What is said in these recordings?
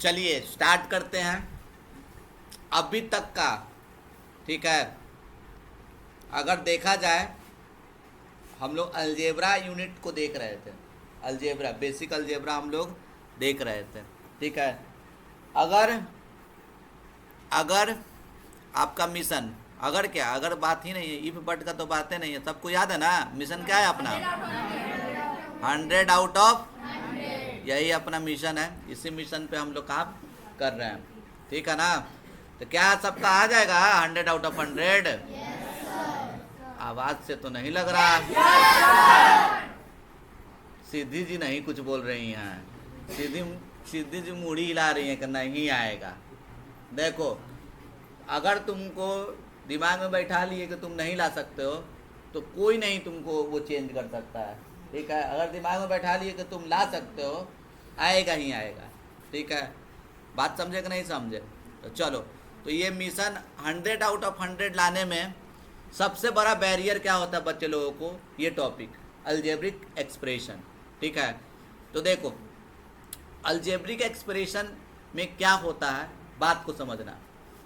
चलिए स्टार्ट करते हैं अभी तक का। ठीक है, अगर देखा जाए हम लोग अलजेब्रा यूनिट को देख रहे थे, अलजेब्रा बेसिक अलजेब्रा हम लोग देख रहे थे। ठीक है, अगर अगर आपका मिशन, अगर क्या, अगर बात ही नहीं है, इफ बट का तो बातें नहीं है, सबको याद है ना। मिशन क्या है अपना? 100 आउट ऑफ, यही अपना मिशन है। इसी मिशन पे हम लोग काम कर रहे हैं। ठीक है ना, तो क्या सबका आ जाएगा 100 आउट ऑफ 100? आवाज से तो नहीं लग रहा। सिद्धि जी नहीं कुछ बोल रही हैं, सिद्धि जी मुड़ी हिला रही हैं कि नहीं आएगा। देखो, अगर तुमको दिमाग में बैठा लिए कि तुम नहीं ला सकते हो, तो कोई नहीं तुमको वो चेंज कर सकता है। ठीक है, अगर दिमाग में बैठा लिए कि तुम ला सकते हो, आएगा ही आएगा। ठीक है, बात समझे कि नहीं समझे? तो चलो, तो ये मिशन 100 आउट ऑफ 100 लाने में सबसे बड़ा बैरियर क्या होता है बच्चे लोगों को? ये टॉपिक अलजेब्रिक एक्सप्रेशन। ठीक है, तो देखो अलजेब्रिक एक्सप्रेशन में क्या होता है, बात को समझना।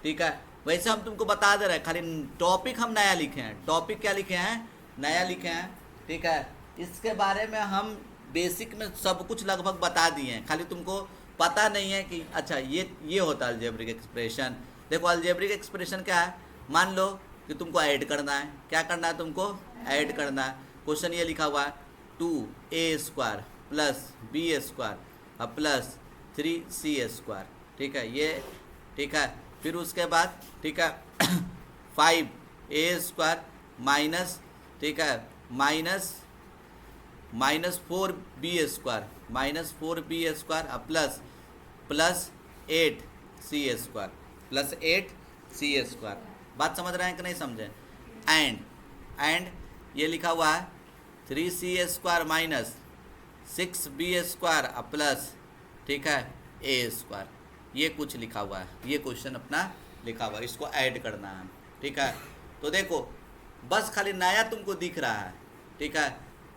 ठीक है, वैसे हम तुमको बता दे रहे हैं, खाली टॉपिक हम नया लिखे हैं। टॉपिक क्या लिखे हैं? नया लिखे हैं। ठीक है, इसके बारे में हम बेसिक में सब कुछ लगभग बता दिए हैं, खाली तुमको पता नहीं है कि अच्छा ये होता है अलजेब्रिक एक्सप्रेशन। देखो अलजेब्रिक एक्सप्रेशन क्या है, मान लो कि तुमको ऐड करना है। क्या करना है तुमको? ऐड करना है। क्वेश्चन ये लिखा हुआ है 2a² plus b² plus 3c²। ठीक है, ये ठीक है। फिर उसके बाद ठीक है 5a² माइनस, ठीक है, minus 4b² minus 4b² plus 8c² plus 8c²। बात समझ रहे हैं कि नहीं समझे? एंड ये लिखा हुआ है 3c² माइनस 6b² प्लस, ठीक है, a²। ये कुछ लिखा हुआ है, ये क्वेश्चन अपना लिखा हुआ है, इसको ऐड करना है। ठीक है, तो देखो बस खाली नया तुमको दिख रहा है। ठीक है,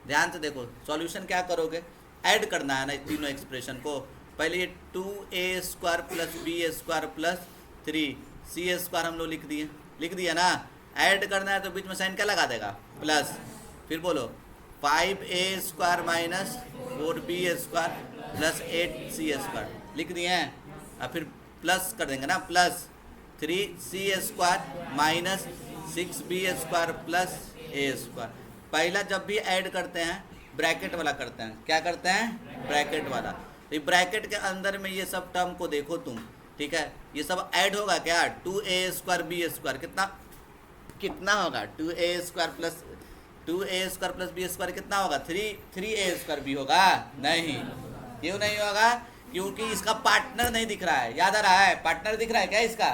ध्यान से देखो, सॉल्यूशन क्या करोगे? ऐड करना है ना तीनों एक्सप्रेशन को। पहले ये 2a² plus b² plus 3c² हम लोग लिख दिया ना। ऐड करना है तो बीच में साइन क्या लगा देगा? प्लस। फिर बोलो 5a² minus 4b² plus 8c² लिख दिए हैं। और फिर प्लस कर देंगे ना, plus 3c² minus 6b² plus a²। पहला जब भी ऐड करते हैं ब्रैकेट वाला करते हैं। क्या करते हैं? ब्रैकेट वाला। तो ब्रैकेट के अंदर में ये सब टर्म को देखो तुम। ठीक है, ये सब ऐड होगा क्या? 2a² b² कितना होगा? 2a² प्लस b² कितना होगा? 3a² b होगा? नहीं। क्यों नहीं होगा? क्योंकि इसका पार्टनर नहीं दिख रहा है। याद आ रहा है? पार्टनर दिख रहा है क्या इसका?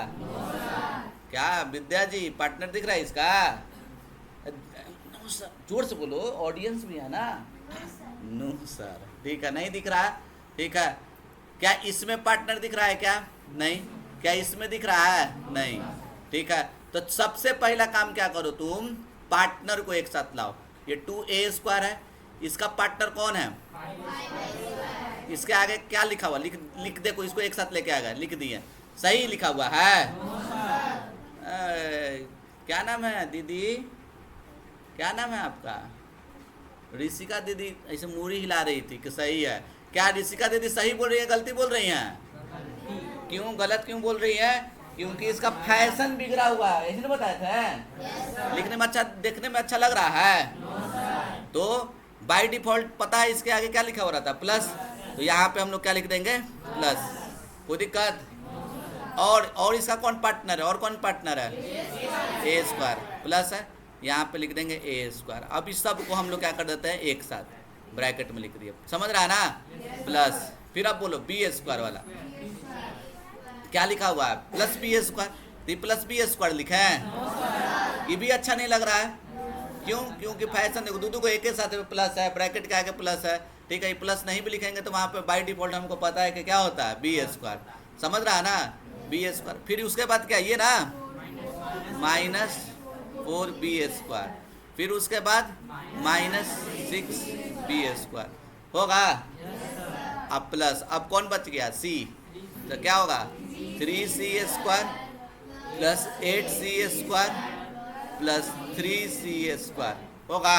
क्या विद्या जी, पार्टनर दिख रहा है इसका? जोर से बोलो, ऑडियंस भी है ना। नो सर, ठीक है, नहीं दिख रहा है। ठीक है, क्या इसमें पार्टनर दिख रहा है क्या? नहीं। क्या इसमें दिख रहा है? नहीं। ठीक है, तो सबसे पहला काम क्या करो तुम? पार्टनर को एक साथ लाओ। ये 2a² है, इसका पार्टनर कौन है? इसके आगे क्या लिखा हुआ? लिख देखो, इसको एक साथ लेके आ गए, लिख दिए, सही लिखा हुआ है। क्या नाम है दीदी? क्या नाम है आपका? ऋषिका दीदी ऐसे मूड़ी हिला रही थी कि सही है। क्या ऋषिका दीदी सही बोल रही है, गलती बोल रही हैं? क्यों गलत क्यों बोल रही है? क्योंकि इसका फैशन बिगड़ा हुआ है। यही ना बताए थे? लिखने में अच्छा, देखने में अच्छा लग रहा है। तो बाय डिफॉल्ट पता है इसके आगे क्या लिखा हो रहा था? प्लस। तो यहाँ पे हम लोग क्या लिख देंगे? प्लस। कोई दिक्कत? और इसका कौन पार्टनर है? और कौन पार्टनर है? a² प्लस है, यहाँ पे लिख देंगे a²। अब इस सब को हम लोग क्या कर देते हैं? एक साथ ब्रैकेट में लिख दिया। समझ रहा है ना? प्लस। फिर अब बोलो b² वाला क्या लिखा हुआ है? Plus b²। तो प्लस b² लिखा है, ये भी अच्छा नहीं लग रहा है। क्यों? क्योंकि फैशन देखो, दूध को एक ही साथ प्लस है, ब्रैकेट के आगे प्लस है। ठीक है, ये प्लस नहीं भी लिखेंगे तो वहाँ पे बाय डिफॉल्ट हमको पता है कि क्या होता है? b²। समझ रहा है ना? b²। फिर उसके बाद क्या? ये ना माइनस 4b²। फिर उसके बाद माइनस 6b² होगा। अब प्लस, अब कौन बच गया? c। तो क्या होगा 3c² plus 8c² plus 3c² होगा।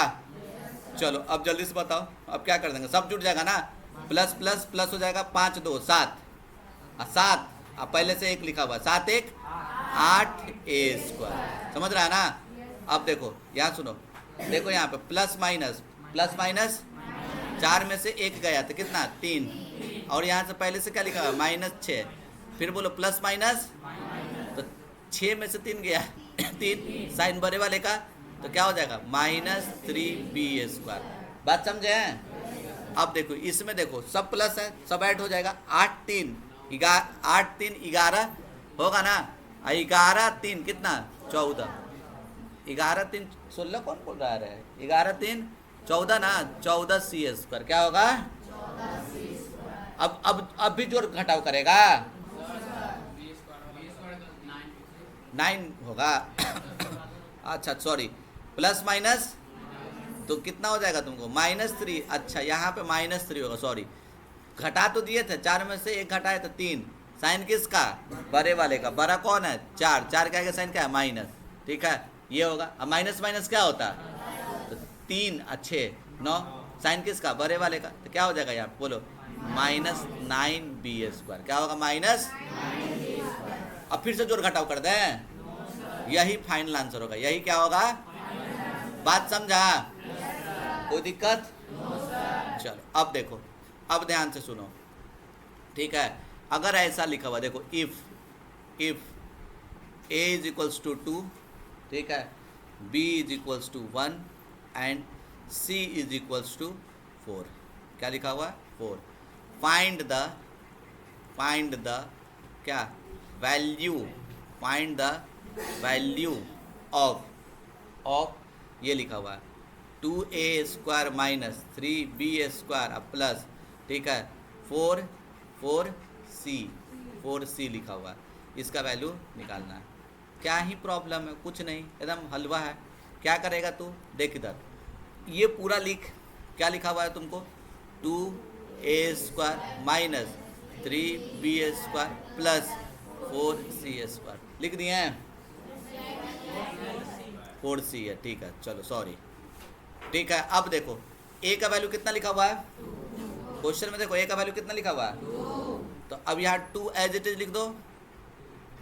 चलो अब जल्दी से बताओ, अब क्या कर देंगे, सब जुट जाएगा ना, प्लस प्लस प्लस हो जाएगा, 5 2 7, 7, अब पहले से एक लिखा हुआ, 7 1 8a², समझ रहा है ना। अब देखो यहाँ सुनो, देखो यहाँ पे प्लस माइनस 4 में से एक गया तो कितना 3, और यहाँ से पहले से क्या लिखा हुआ -6, फिर बोलो प्लस माइनस, तो 6 में से 3 गया 3 साइन बड़े वाले का, तो क्या हो जाएगा -3b²। बात समझे हैं। अब देखो इसमें देखो सब प्लस है, सब ऐड हो जाएगा, 8 3 11 होगा ना, 11 3 कितना 14, 11 3 16 कौन बोल रहा है, 11 3 14 ना, 14c², क्या होगा अब भी जोड़ घटाव करेगा 9 होगा अच्छा सॉरी, प्लस माइनस तो कितना हो जाएगा तुमको -3, अच्छा यहाँ पे -3 होगा, सॉरी घटा तो दिए थे, 4 में से एक घटाए तो 3, साइन किसका बड़े वाले का, बड़ा कौन है 4, 4 क्या साइन क्या है माइनस, ठीक है ये होगा। अब माइनस माइनस क्या होता है, तो 3 अच्छे 9, साइन किसका बड़े वाले का, तो क्या हो जाएगा यहाँ बोलो -9b², क्या होगा माइनस, अब फिर से जोड़ घटाव कर दें, यही फाइनल आंसर होगा, यही क्या होगा, बात समझा, कोई दिक्कत। चलो अब देखो, अब ध्यान से सुनो, ठीक है, अगर ऐसा लिखा हुआ देखो इफ a = 2, ठीक है, b = 1 एंड c = 4, क्या लिखा हुआ 4, फाइंड द क्या वैल्यू ऑफ ये लिखा हुआ है 2a² - 3b² प्लस, ठीक है 4c लिखा हुआ है, इसका वैल्यू निकालना है। क्या ही प्रॉब्लम है, कुछ नहीं, एकदम हलवा है। क्या करेगा तू, देख इधर, ये पूरा लिख, क्या लिखा हुआ है तुमको 2a² - 3b² प्लस 4c² लिख दिए हैं, 4c है, ठीक है चलो सॉरी, ठीक है। अब देखो a का वैल्यू कितना लिखा हुआ है, क्वेश्चन में देखो a का वैल्यू कितना लिखा हुआ है, तो अब यहाँ 2 एज इट इज लिख दो,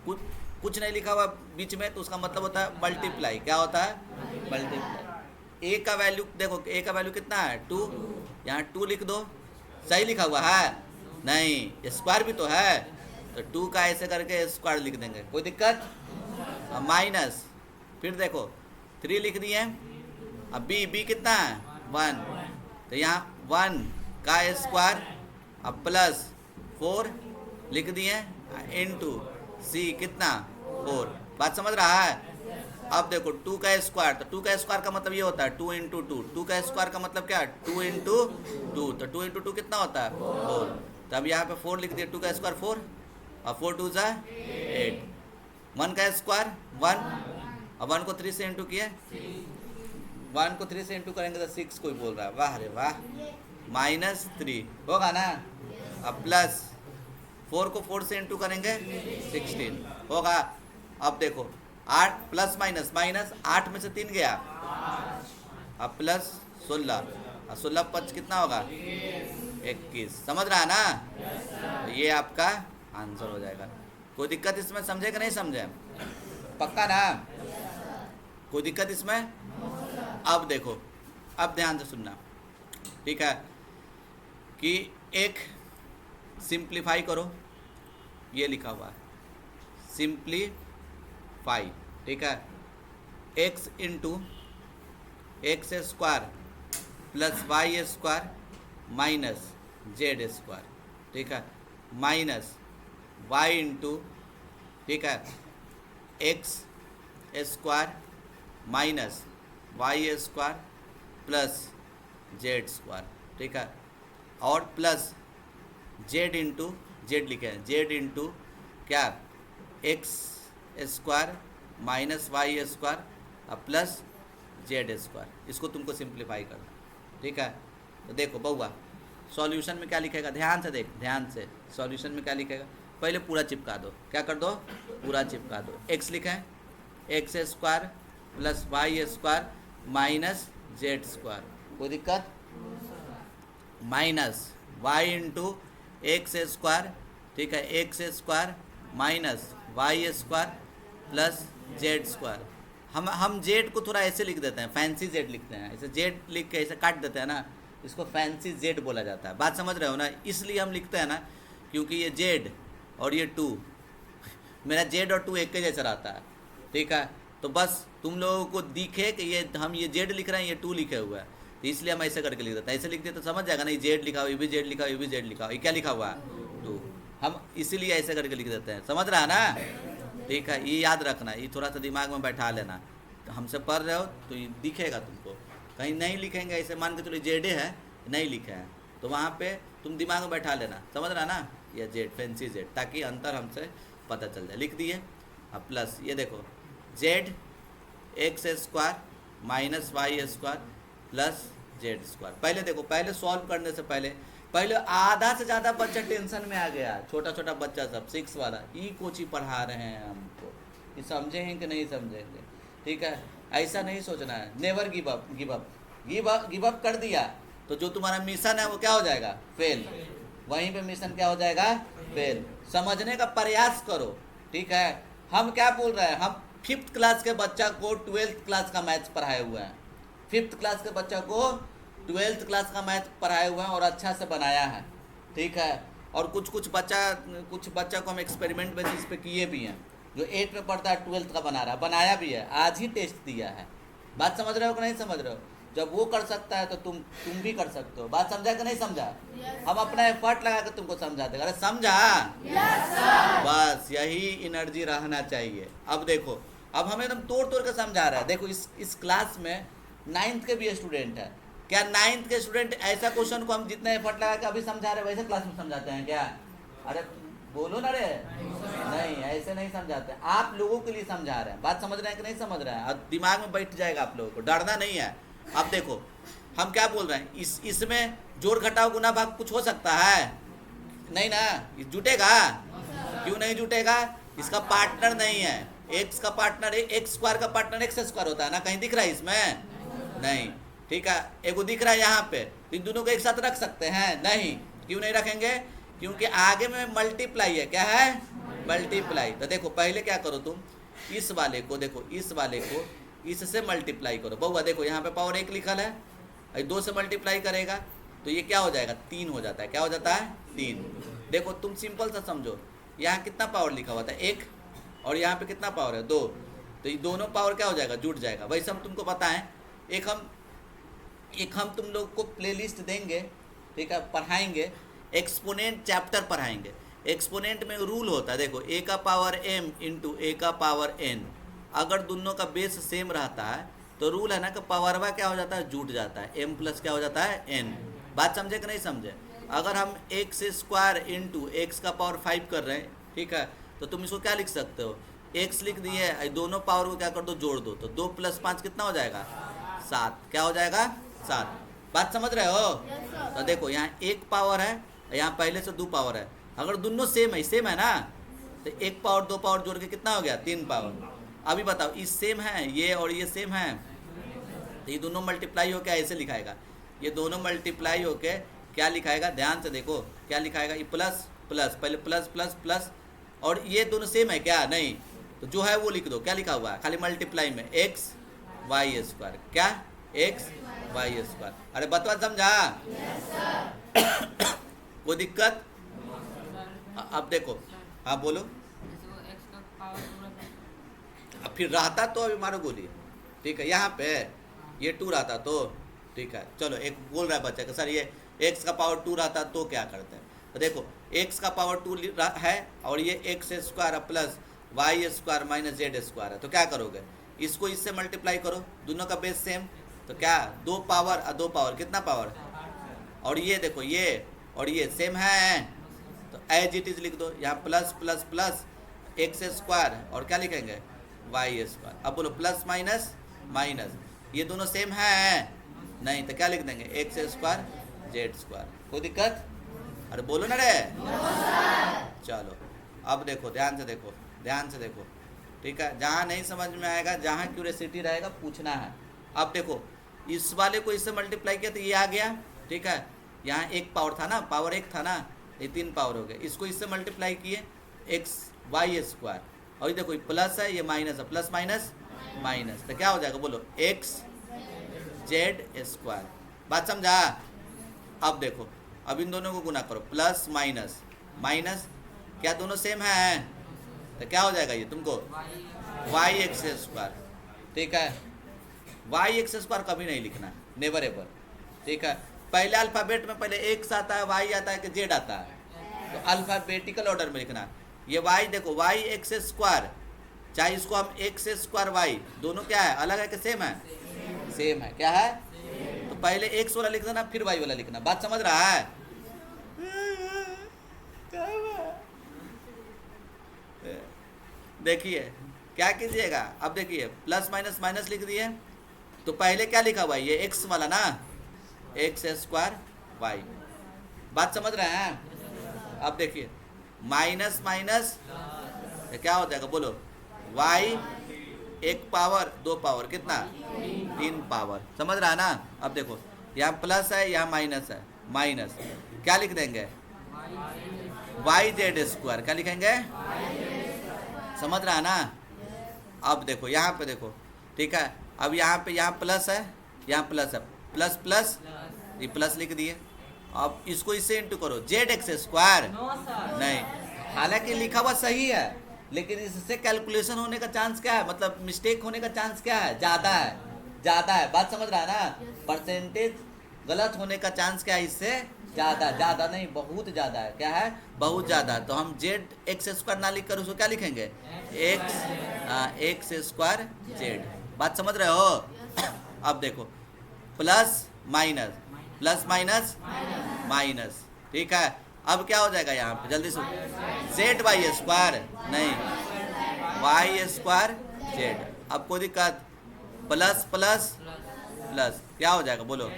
कुछ नहीं लिखा हुआ बीच में, तो उसका मतलब होता है मल्टीप्लाई, क्या होता है मल्टीप्लाई। a का वैल्यू देखो, a का वैल्यू कितना है 2, यहाँ 2 लिख दो, सही लिखा हुआ है नहीं, स्क्वायर भी तो है, तो 2 का ऐसे करके स्क्वायर लिख देंगे, कोई दिक्कत। माइनस, फिर देखो 3 लिख दिए, अब b कितना है 1, तो यहाँ 1 का स्क्वायर, अब प्लस 4 लिख दिए इनटू c कितना 4, बात समझ रहा है। अब देखो 2 का स्क्वायर, तो 2 का स्क्वायर का मतलब ये होता है 2 × 2, 2 का स्क्वायर का मतलब क्या है 2 × 2, तो 2 × 2 कितना होता है 4, तो अब यहाँ पे 4 लिख दिया, 2 का स्क्वायर 4 और 4 2 = 8, 1 का स्क्वायर 1, अब 1 को 3 से इंटू किए, 1 को 3 से इंटू करेंगे तो 6, कोई बोल रहा है वाह रे वाह, -3 होगा ना, अब प्लस 4 को 4 से इंटू करेंगे 16 होगा। अब देखो 8 प्लस माइनस 8 में से 3 गया, अब प्लस 16, और 16 5 कितना होगा 21, समझ रहा है ना, तो ये आपका आंसर हो जाएगा। कोई दिक्कत इसमें, समझे कि नहीं समझे, पक्का ना, कोई दिक्कत इसमें। अब देखो, अब ध्यान से सुनना, ठीक है, कि एक सिंप्लीफाई करो, ये लिखा हुआ है सिंप्लीफाई, ठीक है, x × x² plus y² minus z², ठीक है, माइनस y × ठीक है x² minus y² plus z², ठीक है, और प्लस z × z लिखे हैं, z × क्या x² minus y² plus z², इसको तुमको सिंप्लीफाई करना, ठीक है। तो देखो बउआ, सॉल्यूशन में क्या लिखेगा, ध्यान से देख, ध्यान से, सॉल्यूशन में क्या लिखेगा, पहले पूरा चिपका दो, क्या कर दो, पूरा चिपका दो। एक्स लिखा है, x square plus y square minus z square, कोई दिक्कत, minus y into x square, ठीक है, x square minus y square plus z square. हम जेड को थोड़ा ऐसे लिख देते हैं, फैंसी जेड लिखते हैं, ऐसे जेड लिख के ऐसे काट देते हैं ना, इसको फैंसी जेड बोला जाता है। बात समझ रहे हो ना, इसलिए हम लिखते हैं ना, क्योंकि ये जेड और ये टू, मेरा जेड और टू एक ही जैसा रहता है, ठीक है। तो बस तुम लोगों को दिखे कि ये हम ये जेड लिख रहे हैं, ये टू लिखे हुआ है, तो इसलिए हम ऐसे करके लिख देते हैं। ऐसे लिखते तो समझ जाएगा ना, ये जेड लिखा हुआ, ये भी जेड लिखा हुआ, ये भी जेड लिखा हुआ, ये क्या लिखा हुआ है, टू। हम इसीलिए ऐसे करके लिख देते हैं, समझ रहा है ना, ठीक है। ये याद रखना, ये थोड़ा सा दिमाग में बैठा लेना। तो हमसे पढ़ रहे हो तो ये दिखेगा तुमको, कहीं नहीं लिखेंगे ऐसे मान के चलो जेड है, नहीं लिखा है, तो वहाँ पे तुम दिमाग में बैठा लेना, समझ रहा ना, ये जेड फैंसी जेड, ताकि अंतर हमसे पता चल जाए। लिख दिए। अब प्लस ये देखो, z x square minus y square plus z square. पहले देखो, पहले सॉल्व करने से पहले आधा से ज़्यादा बच्चा टेंशन में आ गया, छोटा छोटा बच्चा सब 6 वाला, ई कोची पढ़ा रहे हैं हमको, ये समझेंगे कि नहीं समझेंगे, ठीक है। ऐसा नहीं सोचना है, never give up, give up कर दिया तो जो तुम्हारा मिशन है वो क्या हो जाएगा, फेल। वहीं पे मिशन क्या हो जाएगा, फेल। समझने का प्रयास करो, ठीक है। हम क्या बोल रहे हैं, हम 5th क्लास के बच्चा को 12th क्लास का मैथ्स पढ़ाए हुए हैं, 5th क्लास के बच्चा को 12th क्लास का मैथ पढ़ाए हुए हैं और अच्छा से बनाया है, ठीक है। और कुछ बच्चा को हम एक्सपेरिमेंट बेसिस पे किए भी हैं, जो 8 में पढ़ता है 12th का बना रहा है, बनाया भी है, आज ही टेस्ट दिया है। बात समझ रहे हो कि नहीं समझ रहे हो, जब वो कर सकता है तो तुम भी कर सकते हो। बात समझा कि नहीं समझा, हम अपना एफर्ट लगा कर तुमको समझा देगा, अरे समझा, बस यही एनर्जी रहना चाहिए। अब देखो, अब हमें एकदम तोड़ के समझा रहा है। देखो इस क्लास में 9th के भी स्टूडेंट है, क्या 9th के स्टूडेंट ऐसा क्वेश्चन को हम जितना एफर्ट लगा के अभी समझा रहे हैं वैसे क्लास में समझाते हैं क्या, अरे बोलो ना रे, नहीं ऐसे नहीं समझाते, आप लोगों के लिए समझा रहे हैं। बात समझ रहे हैं कि नहीं समझ रहे हैं, और दिमाग में बैठ जाएगा आप लोगों को, डरना नहीं है। अब देखो हम क्या बोल रहे हैं, इसमें जोड़ घटाव गुना भाग कुछ हो सकता है, नहीं ना, जुटेगा, क्यों नहीं जुटेगा, इसका पार्टनर नहीं है, एक्स का पार्टनर, एक्स स्क्वायर का पार्टनर एक्स स्क्वायर होता है ना, कहीं दिख रहा है इसमें, नहीं, ठीक है। एगो दिख रहा है यहाँ पे, इन दोनों को एक साथ रख सकते हैं, नहीं, क्यों नहीं रखेंगे, क्योंकि आगे में मल्टीप्लाई है, क्या है, मल्टीप्लाई। तो देखो पहले क्या करो तुम, इस वाले को देखो, इस वाले को इससे मल्टीप्लाई करो। बहुआ देखो यहाँ पे पावर 1 लिखल है, 2 से मल्टीप्लाई करेगा तो ये क्या हो जाएगा, 3 हो जाता है, क्या हो जाता है, 3। देखो तुम सिंपल सा समझो, यहाँ कितना पावर लिखा हुआ था 1, और यहाँ पे कितना पावर है 2, तो ये दोनों पावर क्या हो जाएगा, जुट जाएगा। वैसे हम तुमको बताएं, एक हम तुम लोग को प्लेलिस्ट देंगे, ठीक है, पढ़ाएंगे, एक्सपोनेंट चैप्टर पढ़ाएंगे। एक्सपोनेंट में रूल होता है, देखो a का पावर m इंटू a का पावर n, अगर दोनों का बेस सेम रहता है तो रूल है ना कि पावरवा क्या हो जाता है, जुट जाता है, m प्लस क्या हो जाता है, n। बात समझे कि नहीं समझे। अगर हम एक्स स्क्वायर इंटू एक्स का पावर 5 कर रहे हैं, ठीक है, तो तुम इसको क्या लिख सकते हो, x लिख दिए, दोनों पावर को क्या कर दो, जोड़ दो, तो 2 + 5 कितना हो जाएगा, 7, क्या हो जाएगा, 7। बात समझ रहे हो। तो देखो यहाँ 1 पावर है, यहाँ पहले से 2 पावर है, अगर दोनों सेम है ना, तो 1 पावर 2 पावर जोड़ के कितना हो गया, 3 पावर। अभी बताओ, इस सेम है ये और ये सेम है, तो ये दोनों मल्टीप्लाई होकर ऐसे लिखाएगा, ये दोनों मल्टीप्लाई होके क्या लिखाएगा, ध्यान से देखो क्या लिखाएगा, ये प्लस प्लस, पहले प्लस प्लस प्लस, और ये दोनों सेम है क्या, नहीं, तो जो है वो लिख दो, क्या लिखा हुआ है, खाली मल्टीप्लाई में एक्स वाई स्क्वायर, क्या, एक्स वाई स्क्वायर। अरे बतवा समझा, कोई दिक्कत। अब देखो, हाँ बोलो, अब फिर रहता तो अभी मारो गोली, ठीक है, यहाँ पे ये 2 रहता तो, ठीक है, चलो एक बोल रहा है बच्चा कि सर ये x का पावर 2 रहता तो क्या करते हैं, तो देखो x का पावर 2 है और ये x square plus y square minus z square है, तो क्या करोगे, इसको इससे मल्टीप्लाई करो, दोनों का बेस सेम, तो क्या 2 पावर और 2 पावर कितना पावर, और ये देखो ये और ये सेम है, तो एज इट इज लिख दो, यहाँ plus plus plus x square और क्या लिखेंगे, वाई स्क्वायर। अब बोलो प्लस माइनस माइनस, ये दोनों सेम है, नहीं, तो क्या लिख देंगे, एक्स स्क्वायर जेड स्क्वायर। कोई दिक्कत, अरे बोलो ना रे, चलो अब देखो, ध्यान से देखो, ध्यान से देखो, ठीक है। जहाँ नहीं समझ में आएगा, जहाँ क्यूरियोसिटी रहेगा, पूछना है। अब देखो, इस वाले को इससे मल्टीप्लाई किया तो ये आ गया, ठीक है। यहाँ एक पावर था ना, पावर एक था ना, ये 3 पावर हो गए। इसको इससे मल्टीप्लाई किए, एक्स वाई स्क्वायर, और ये देखो ये प्लस है, ये माइनस है, प्लस माइनस माइनस, तो क्या हो जाएगा बोलो, एक्स जेड स्क्वायर। बात समझा? अब देखो, अब इन दोनों को गुना करो, प्लस माइनस माइनस, क्या दोनों सेम है? तो क्या हो जाएगा ये तुमको, वाई एक्स स्क्वायर, ठीक है। वाई एक्स स्क्वायर कभी नहीं लिखना, नेवर एवर, ठीक है। पहले अल्फ़ाबेट में पहले एक्स आता है, वाई आता है कि जेड आता है, तो अल्फ़ाबेटिकल ऑर्डर में लिखना। ये वाई देखो, वाई एक्स स्क्वायर, चाहे इसको हम एक्स स्क्वायर वाई, दोनों क्या है, अलग है कि सेम है? सेम है, क्या है? तो पहले एक्स वाला लिख देना, फिर वाई वाला लिखना। बात समझ रहा है? देखिए क्या कीजिएगा, अब देखिए प्लस माइनस माइनस लिख दिए, तो पहले क्या लिखा हुआ है, ये एक्स वाला ना, एक्स स्क्वायर वाई। बात समझ रहे हैं? अब देखिए माइनस माइनस क्या हो जाएगा बोलो, वाई, एक पावर दो पावर, कितना, 3 पावर। समझ रहा है ना? अब देखो यहाँ प्लस है, यहाँ माइनस है, माइनस क्या लिख देंगे, वाई जेड स्क्वायर, क्या लिखेंगे? समझ रहा है ना? अब देखो यहाँ पे देखो, ठीक है। अब यहाँ पे, यहाँ प्लस है, यहाँ प्लस है, प्लस प्लस, ये प्लस लिख दिए। अब इसको इससे इंटू करो, जेड एक्स स्क्वायर, नहीं, हालांकि लिखा हुआ सही है, लेकिन इससे कैलकुलेशन होने का चांस क्या है, मतलब मिस्टेक होने का चांस क्या है, ज़्यादा है, ज़्यादा है। बात समझ रहा है ना? परसेंटेज गलत होने का चांस क्या है, इससे ज़्यादा, ज़्यादा नहीं, बहुत ज़्यादा है। क्या है? बहुत ज़्यादा। तो हम जेड एक्स स्क्वायर ना लिख कर उसको क्या लिखेंगे, एक्स स्क्वायर जेड। बात समझ रहे हो? अब देखो plus minus, plus minus minus, ठीक है। अब क्या हो जाएगा यहाँ पे, जल्दी से, जेड वाई स्क्वायर, नहीं, वाई स्क्वायर जेड। अब कोई दिक्कत, प्लस प्लस प्लस, क्या हो जाएगा बोलो,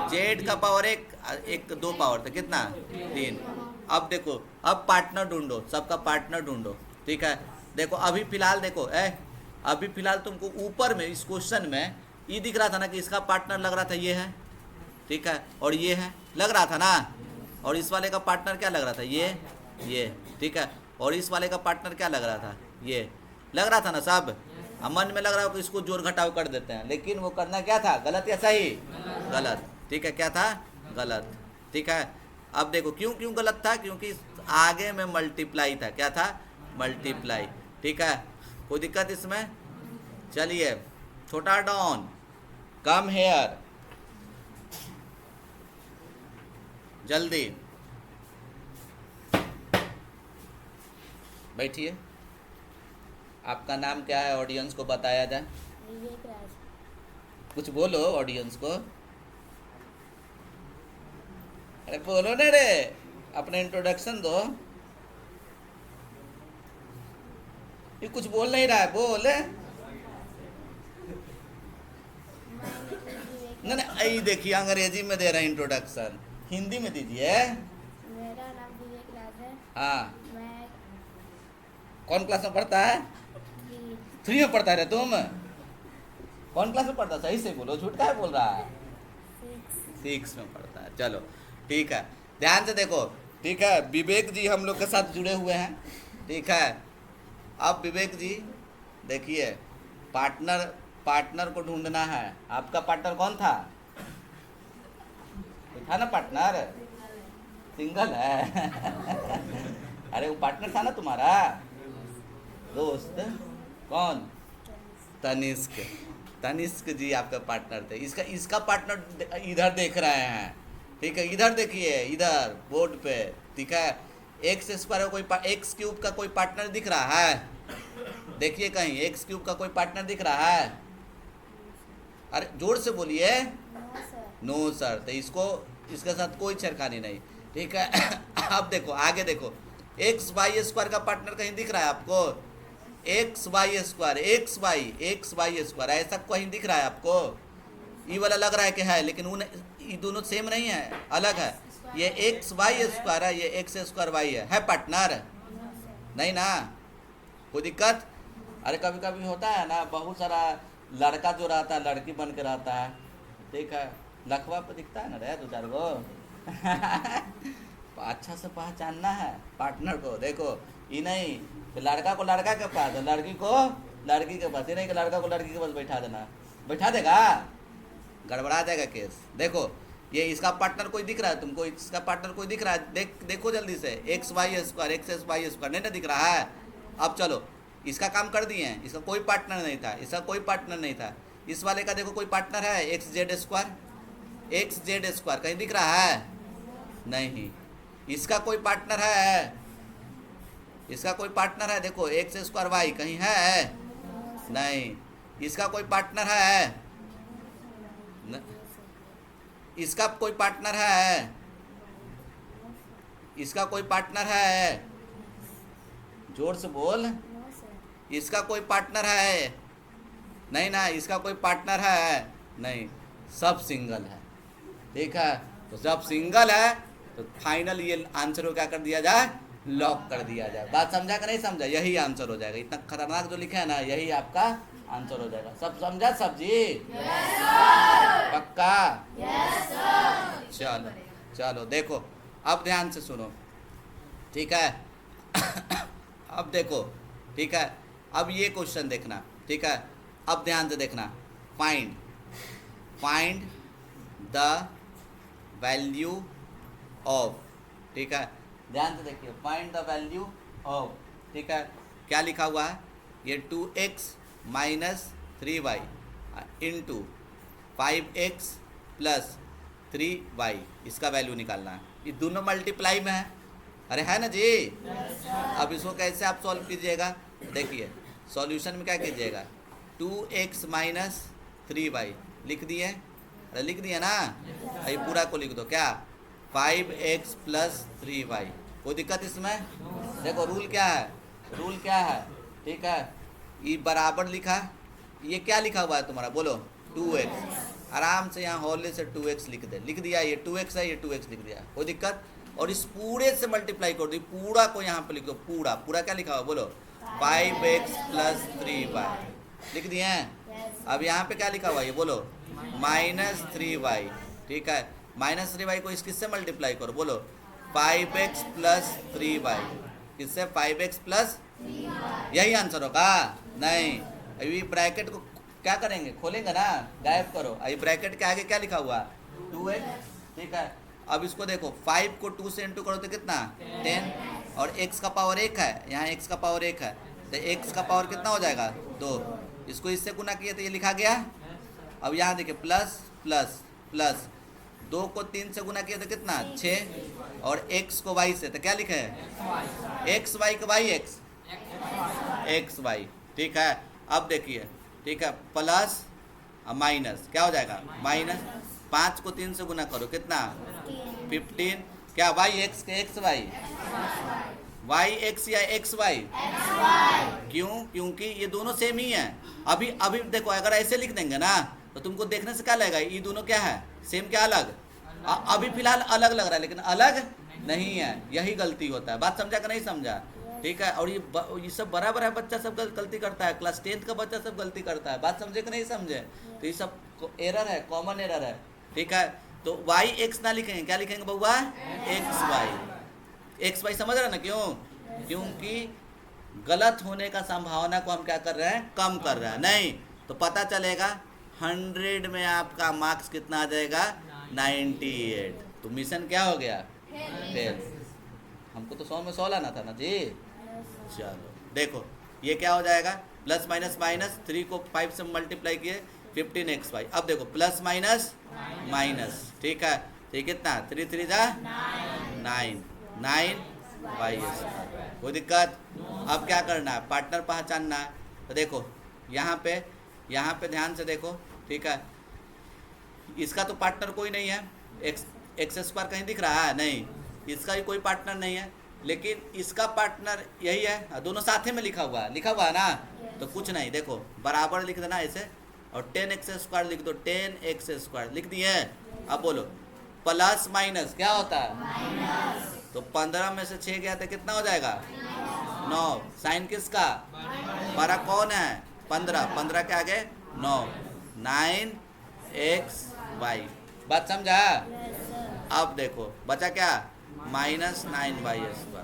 जेड का पावर एक, एक दो पावर, तो कितना, 3। अब देखो, अब पार्टनर ढूंढो, सबका पार्टनर ढूंढो, ठीक है। देखो अभी फिलहाल देखो, अभी फिलहाल तुमको ऊपर में इस क्वेश्चन में ये दिख रहा था ना कि इसका पार्टनर लग रहा था ये है, ठीक है, और ये है, लग रहा था ना। और इस वाले का पार्टनर क्या लग रहा था, ये, ठीक है। और इस वाले का पार्टनर क्या लग रहा था, ये लग रहा था ना सब। अब मन में लग रहा हो कि इसको जोड़ घटाव कर देते हैं, लेकिन वो करना क्या था, गलत या सही? गलत, ठीक है। क्या था? गलत, ठीक है। अब देखो क्यों क्यों गलत था, क्योंकि आगे में मल्टीप्लाई था। क्या था? मल्टीप्लाई, ठीक है। कोई दिक्कत इसमें? चलिए, छोटा डॉन कम हेयर, जल्दी बैठिए। आपका नाम क्या है, ऑडियंस को बताया जाए। विवेक राज। कुछ बोलो ऑडियंस को, अरे बोलो ना रे, अपना इंट्रोडक्शन दो। ये कुछ बोल नहीं रहा है, बोल। नहीं नहीं, यही देखिए अंग्रेजी में दे रहे हैं इंट्रोडक्शन, हिंदी में दीजिए। मेरा नाम विवेक राज है। हाँ, मैं कौन क्लास में पढ़ता है? 3 में पढ़ता है रे तुम? कौन क्लास में पढ़ता है? सही से बोलो, झूठ का है बोल रहा है? 6 में पढ़ता है। चलो ठीक है, ध्यान से देखो, ठीक है। विवेक जी हम लोग के साथ जुड़े हुए हैं, ठीक है। अब विवेक जी देखिए, पार्टनर को ढूंढना है। आपका पार्टनर कौन था? कोई था ना पार्टनर? सिंगल है? अरे वो पार्टनर था ना तुम्हारा दोस्त, कौन? तनिष्क। तनिष्क जी आपका पार्टनर थे। इसका पार्टनर इधर देख रहे हैं, ठीक है। इधर देखिए, इधर बोर्ड पे, ठीक है। एक्स स्क्वायर का कोई, एक्स क्यूब का कोई पार्टनर दिख रहा है? देखिए कहीं एक्स क्यूब का कोई पार्टनर दिख रहा है? अरे जोर से बोलिए। No sir. तो इसके साथ कोई छेड़खानी नहीं, ठीक है। अब देखो आगे देखो, एक्स वाई स्क्वायर का पार्टनर कहीं दिख रहा है आपको? X y square, x y square, ऐसा कहीं दिख रहा है आपको? ये वाला लग रहा है कि है, लेकिन ये दोनों सेम नहीं है, अलग है। ये एक्स वाई स्क्वायर है, ये एक्स स्क्वायर वाई है पार्टनर? नहीं ना, कोई दिक्कत? अरे कभी कभी होता है ना, बहुत सारा लड़का जो रहता है लड़की बन के रहता है, ठीक है, लखवा पे दिखता है ना रे दो चार गो अच्छा से पहचानना है पार्टनर को। देखो ये नहीं कि लड़का को लड़का के पास, लड़की को लड़की के पास, ये नहीं कि लड़का को लड़की के पास बैठा देना, बैठा देगा गड़बड़ा जाएगा केस। देखो ये इसका पार्टनर कोई दिख रहा है तुमको, इसका पार्टनर कोई दिख रहा है, देखो जल्दी से, x y square x s y square, नहीं ना दिख रहा है? अब चलो इसका काम कर दिए हैं, इसका कोई पार्टनर नहीं था, इसका कोई पार्टनर नहीं था। इस वाले का देखो कोई पार्टनर है, एक्स जेड स्क्वायर कहीं दिख रहा है? नहीं। इसका कोई पार्टनर है, इसका कोई पार्टनर है, देखो एक्स स्क्वायर वाई कहीं है? नहीं। इसका कोई पार्टनर है? इसका कोई पार्टनर है? इसका कोई पार्टनर है? जोर से बोल। No sir. इसका कोई पार्टनर है? नहीं ना, इसका कोई पार्टनर है? नहीं, सब सिंगल है, ठीक है। तो जब सिंगल है तो फाइनल ये आंसर को क्या कर दिया जाए, लॉक कर दिया जाए। बात समझा कि नहीं समझा? यही आंसर हो जाएगा, इतना खतरनाक जो लिखा है ना यही आपका आंसर हो जाएगा। सब समझा सब जी? yes, पक्का? yes, चलो चलो देखो, अब ध्यान से सुनो, ठीक है अब देखो, ठीक है, अब ये क्वेश्चन देखना, ठीक है, अब ध्यान से देखना। फाइंड द वैल्यू ऑफ, ठीक है, ध्यान से देखिए, फाइंड द वैल्यू ऑफ, ठीक है, क्या लिखा हुआ है, ये 2x minus 3y into 5x plus 3y, इसका वैल्यू निकालना है। ये दोनों मल्टीप्लाई में है, अरे है ना जी? yes, अब इसको कैसे आप सॉल्व कीजिएगा, देखिए सॉल्यूशन में क्या कीजिएगा, 2x माइनस 3y लिख दिए, अरे लिख दिए ना, ये पूरा को लिख दो, क्या 5x प्लस 3y, कोई दिक्कत इसमें? देखो रूल क्या है, रूल क्या है, ठीक है, ये बराबर लिखा, ये क्या लिखा हुआ है तुम्हारा, बोलो 2x, आराम से यहाँ हौले से 2x लिख दे, लिख दिया, ये 2x है, ये 2x लिख दिया, कोई दिक्कत? और इस पूरे से मल्टीप्लाई कर दो, पूरा को यहाँ पे लिख दो, पूरा पूरा क्या लिखा हुआ, बोलो 5x प्लस 3y, लिख दिए हैं। अब यहाँ पे क्या लिखा हुआ है, ये बोलो माइनस 3y, ठीक है, माइनस 3y को किससे मल्टीप्लाई करो, बोलो 5x प्लस 3y, किससे 5x प्लस, यही आंसर होगा? नहीं, अभी ब्रैकेट को क्या करेंगे, खोलेंगे ना, गायब करो, अभी ब्रैकेट के आगे क्या लिखा हुआ 2x, ठीक है। अब इसको देखो, 5 को 2 से इंटू करो तो कितना 10, और x का पावर 1 है, यहाँ x का पावर 1 है, तो x का पावर कितना हो जाएगा 2, इसको इससे गुना किया तो ये लिखा गया। अब यहाँ देखिए प्लस प्लस प्लस, 2 को 3 से गुना किया तो कितना 6, और x को y से, तो क्या लिखे है x y का y x y, ठीक है। अब देखिए, ठीक है, प्लस माइनस क्या हो जाएगा, माइनस 5 को 3 से गुना करो कितना 15, क्या y x के x y, y x या x y, क्यों? क्योंकि ये दोनों सेम ही है। अभी अभी देखो, अगर ऐसे लिख देंगे ना तो तुमको देखने से क्या लगेगा, ये दोनों क्या है, सेम क्या अलग? अभी फिलहाल अलग लग रहा है, लेकिन अलग नहीं है, यही गलती होता है। बात समझा कि नहीं समझा? ठीक है, और ये सब बराबर है, बच्चा सब गलती करता है, क्लास 10th का बच्चा सब गलती करता है। बात समझे कि नहीं समझे? तो ये सब एरर है, कॉमन एरर है, ठीक है। तो y x ना लिखेंगे, क्या लिखेंगे बउआ, x y समझ रहे ना? क्यों? क्योंकि गलत होने का संभावना को हम क्या कर रहे हैं, कम कर रहे हैं। नहीं तो पता चलेगा 100 में आपका मार्क्स कितना आ जाएगा, 98। तो मिशन क्या हो गया, फेल। हमको तो 100 में 100 लाना था ना जी। चलो देखो ये क्या हो जाएगा, प्लस माइनस माइनस, 3 को 5 से मल्टीप्लाई किए 15xy। अब देखो प्लस माइनस माइनस, ठीक है, ठीक कितना 3 3 जा 9 9y। कोई दिक्कत? अब क्या करना है, पार्टनर पहचानना है। तो देखो यहाँ पे ध्यान से देखो, ठीक है, इसका तो पार्टनर कोई नहीं है, एक्स स्क्वायर कहीं दिख रहा है नहीं, इसका भी कोई पार्टनर नहीं है, लेकिन इसका पार्टनर यही है, दोनों साथ में लिखा हुआ है ना। तो कुछ नहीं, देखो बराबर लिख देना ऐसे, और 10x स्क्वायर लिख दो, 10x स्क्वायर लिख दिए। अब बोलो प्लस माइनस क्या होता है, तो 15 में से 6 गया तो कितना हो जाएगा, 9। साइन किसका? 12 कौन है? 15। 15 के आगे 9। 9xy। बात समझा? Yes sir. अब देखो बचा क्या? -9y²।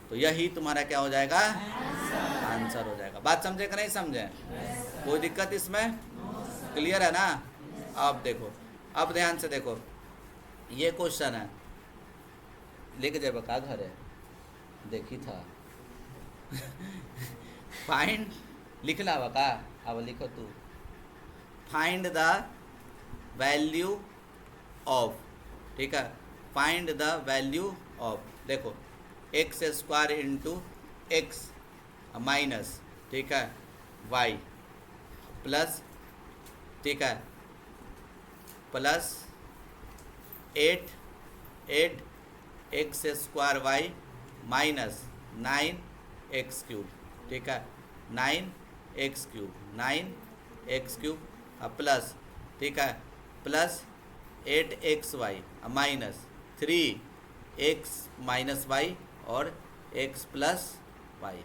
तो यही तुम्हारा क्या हो जाएगा? आंसर हो जाएगा। बात समझे कि नहीं समझे? कोई दिक्कत इसमें? क्लियर है ना? अब देखो, अब ध्यान से देखो, ये क्वेश्चन है, लेके जाए बका घर है, देखी था फाइंड, लिख ला बका, अब लिखो तू, फाइंड द वैल्यू ऑफ, ठीक है, फाइंड द वैल्यू ऑफ, देखो x² इंटू एक्स माइनस, ठीक है, y प्लस, ठीक है, प्लस 8x² माइनस 9x³, ठीक है, 9x³ प्लस, ठीक है, plus 8xy minus 3x minus y और x प्लस वाई।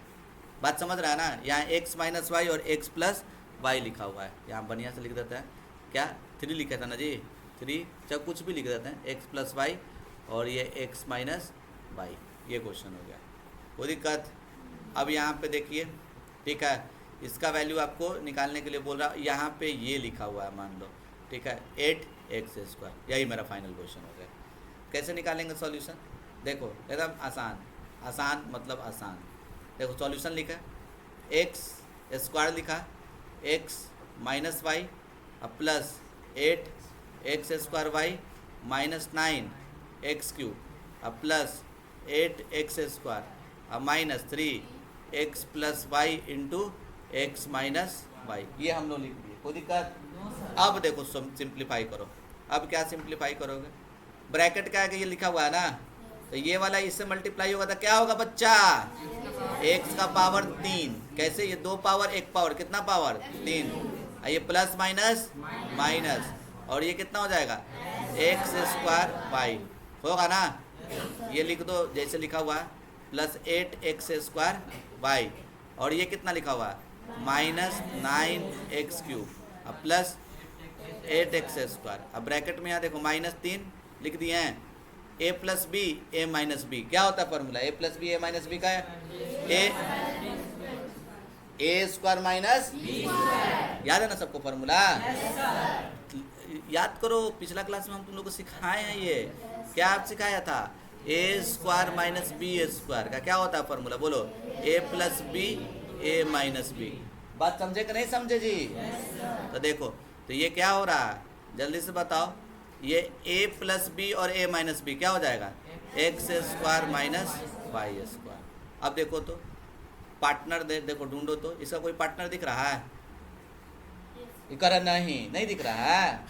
बात समझ रहा है ना? यहाँ x माइनस वाई और x प्लस वाई लिखा हुआ है, यहाँ बढ़िया से लिख देता है, क्या 3 लिखा था ना जी, 3 चाहे कुछ भी लिख देते हैं, x प्लस वाई और ये x माइनस वाई, ये क्वेश्चन हो गया। कोई दिक्कत? अब यहाँ पे देखिए, ठीक है, इसका वैल्यू आपको निकालने के लिए बोल रहा, यहाँ पे ये लिखा हुआ है मान लो, ठीक है, 8x², यही मेरा फाइनल क्वेश्चन हो गया। कैसे निकालेंगे सॉल्यूशन? देखो एकदम आसान, आसान मतलब आसान। देखो सॉल्यूशन लिखा, x² लिखा, x minus y plus 8x² minus 9x³ plus 8x² minus 3x plus y into x minus y, ये हम लोग लिख दिए। कोई दिक्कत? अब देखो सिंप्लीफाई करो। अब क्या सिंप्लीफाई करोगे? ब्रैकेट का आगे ये लिखा हुआ है ना, तो ये वाला इससे मल्टीप्लाई होगा तो क्या होगा बच्चा? x का पावर 3। कैसे? ये 2 पावर 1 पावर, कितना पावर? 3। ये प्लस माइनस माइनस, और ये कितना हो जाएगा? x² होगा ना? ये लिख दो जैसे लिखा हुआ है, प्लस 8x² और ये कितना लिखा हुआ है? Minus 9x³ plus 8x²। अब ब्रैकेट में यहाँ देखो -3 लिख दिए हैं, a plus b a minus b, क्या होता है formula? a plus b a minus B का है a² माइनस, याद है ना सबको फॉर्मूला? याद करो, पिछला क्लास में हम तुम लोग को सिखाए हैं ये, क्या आप सिखाया था? a² माइनस b² का क्या होता है फॉर्मूला? बोलो, a plus b a minus b. बात समझे कि नहीं समझे जी? तो देखो, तो ये क्या हो रहा है, जल्दी से बताओ, ये a प्लस बी और a माइनस बी क्या हो जाएगा? x² minus y²। अब देखो तो पार्टनर देखो ढूंढो, तो इसका कोई पार्टनर दिख रहा है? इकर नहीं दिख रहा है,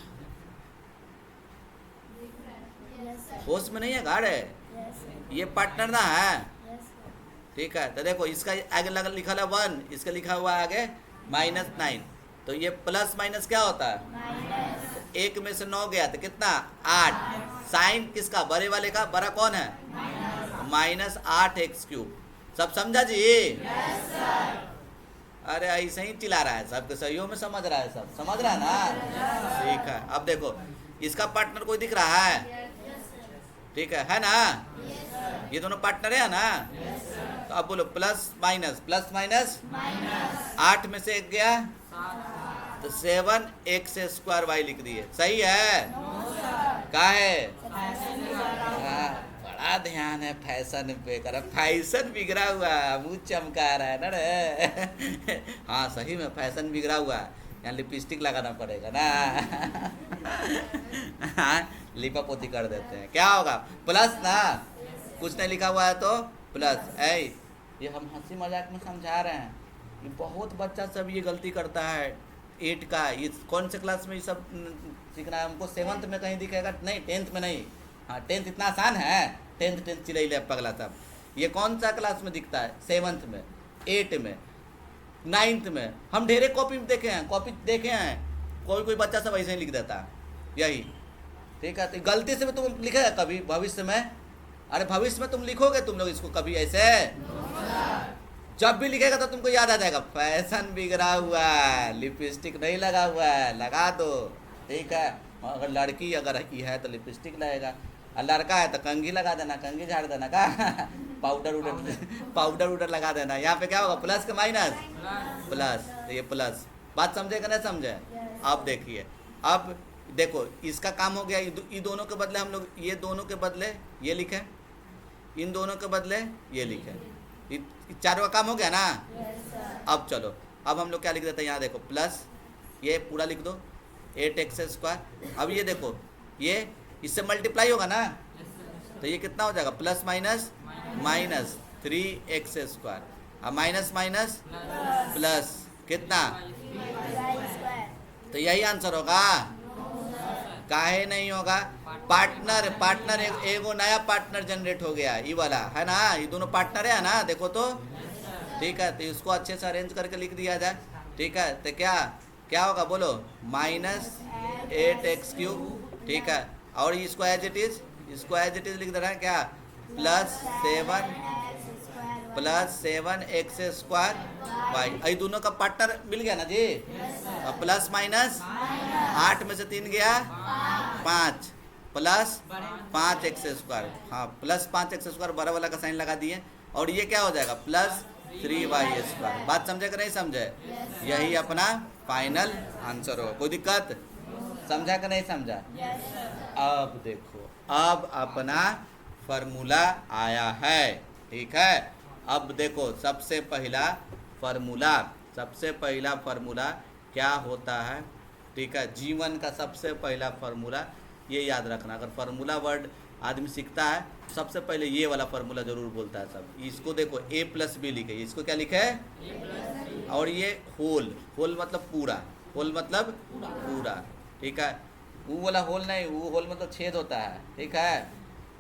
यस सर। होश में नहीं है, गाढ़ है, यस सर। ये पार्टनर ना है, यस सर। ठीक है। तो देखो इसका आगे लिखा है 1, इसका लिखा हुआ है आगे -9, तो ये प्लस माइनस क्या होता है? माइनस। एक में से 9 गया तो कितना? 8। साइन किसका? बड़े वाले का, बड़ा कौन है? Minus 8x³। सब समझा जी? Yes sir. अरे ऐसे ही चिल्ला रहा है, सबके सही में समझ रहा है, सब समझ रहा है ना? ठीक है। अब देखो इसका पार्टनर कोई दिख रहा है? ठीक है ना? ये दोनों पार्टनर है ना? तो अब बोलो प्लस माइनस, प्लस माइनस 8 में से 1 गया तो 7x² लिख दिए, सही है? का है? बड़ा ध्यान है फैशन पे, कर फैशन बिगड़ा हुआ है, मुँह चमका रहा है ना रे। हाँ सही में फैशन बिगड़ा हुआ है, यहाँ लिपस्टिक लगाना पड़ेगा ना। हाँ लिपा पोती कर देते हैं, क्या होगा? प्लस ना, कुछ नहीं लिखा हुआ है तो प्लस। ये हम हंसी मजाक में समझा रहे हैं, ये बहुत बच्चा सब ये गलती करता है 8 का। ये कौन से क्लास में ये सब सीखना है हमको? 7th में कहीं दिखेगा? नहीं 10th में नहीं। हाँ 10th इतना आसान है, 10th चिल्ला पगला सब। ये कौन सा क्लास में दिखता है? 7th में, 8 में, 9th में। हम ढेरे कॉपी देखे हैं, कोई बच्चा सब ऐसे ही लिख देता है, यही। ठीक है, तो गलती से भी तुम लिखेगा कभी भविष्य में? अरे भविष्य में तुम लिखोगे तुम लोग इसको कभी ऐसे? जब भी लिखेगा तो तुमको याद आ जाएगा, फैशन बिगड़ा हुआ है, लिपस्टिक नहीं लगा हुआ है, लगा दो, ठीक है। अगर लड़की अगर की है तो लिपस्टिक लगेगा, और लड़का है तो कंघी लगा देना, कंघी झाड़ देना का पाउडर उडर पाउडर उडर लगा देना। यहाँ पे क्या होगा, प्लस के माइनस, प्लस, तो ये प्लस। बात समझे कि नहीं समझे? अब देखिए, अब देखो इसका काम हो गया, ये दोनों के बदले हम लोग ये दोनों के बदले ये लिखे, इन दोनों के बदले ये लिखे, ये चारों का काम हो गया ना। अब चलो, अब हम लोग क्या लिख देते हैं, यहाँ देखो प्लस, ये पूरा लिख दो 8x²। अब ये देखो, ये इससे मल्टीप्लाई होगा ना, तो ये कितना हो जाएगा, प्लस माइनस माइनस 3x², अब माइनस माइनस प्लस कितना, तो यही आंसर होगा। काहे नहीं होगा, पार्टनर, पार्टनर एगो नया पार्टनर जनरेट हो गया, ये वाला है ना, ये दोनों पार्टनर है ना, देखो तो, ठीक है। तो इसको अच्छे से अरेंज करके लिख दिया जाए, ठीक है। तो क्या क्या होगा बोलो, -8x3, ठीक है। और इसको एज इट इज, इसको एज इट इज लिख दे रहा है क्या, +7x² ये दोनों का पार्टनर मिल गया ना जी। अब प्लस माइनस 8 में से 3 गया 5, प्लस 5x², हाँ प्लस 5x² बड़ा वाला का साइन लगा दिए, और ये क्या हो जाएगा, +3y²। बात समझे कि नहीं समझे? यही अपना फाइनल आंसर हो। कोई दिक्कत, समझा कि नहीं समझा? अब देखो, अब अपना फार्मूला आया है, ठीक है। अब देखो सबसे पहला फार्मूला क्या होता है, ठीक है। जीवन का सबसे पहला फार्मूला ये याद रखना, अगर फार्मूला वर्ड आदमी सीखता है सबसे पहले ये वाला फार्मूला जरूर बोलता है सब। इसको देखो a+b लिखे, इसको क्या लिखे है, और ये होल, होल मतलब पूरा, होल मतलब पूरा, ठीक है। वो वाला होल नहीं, वो होल मतलब छेद होता है, ठीक है।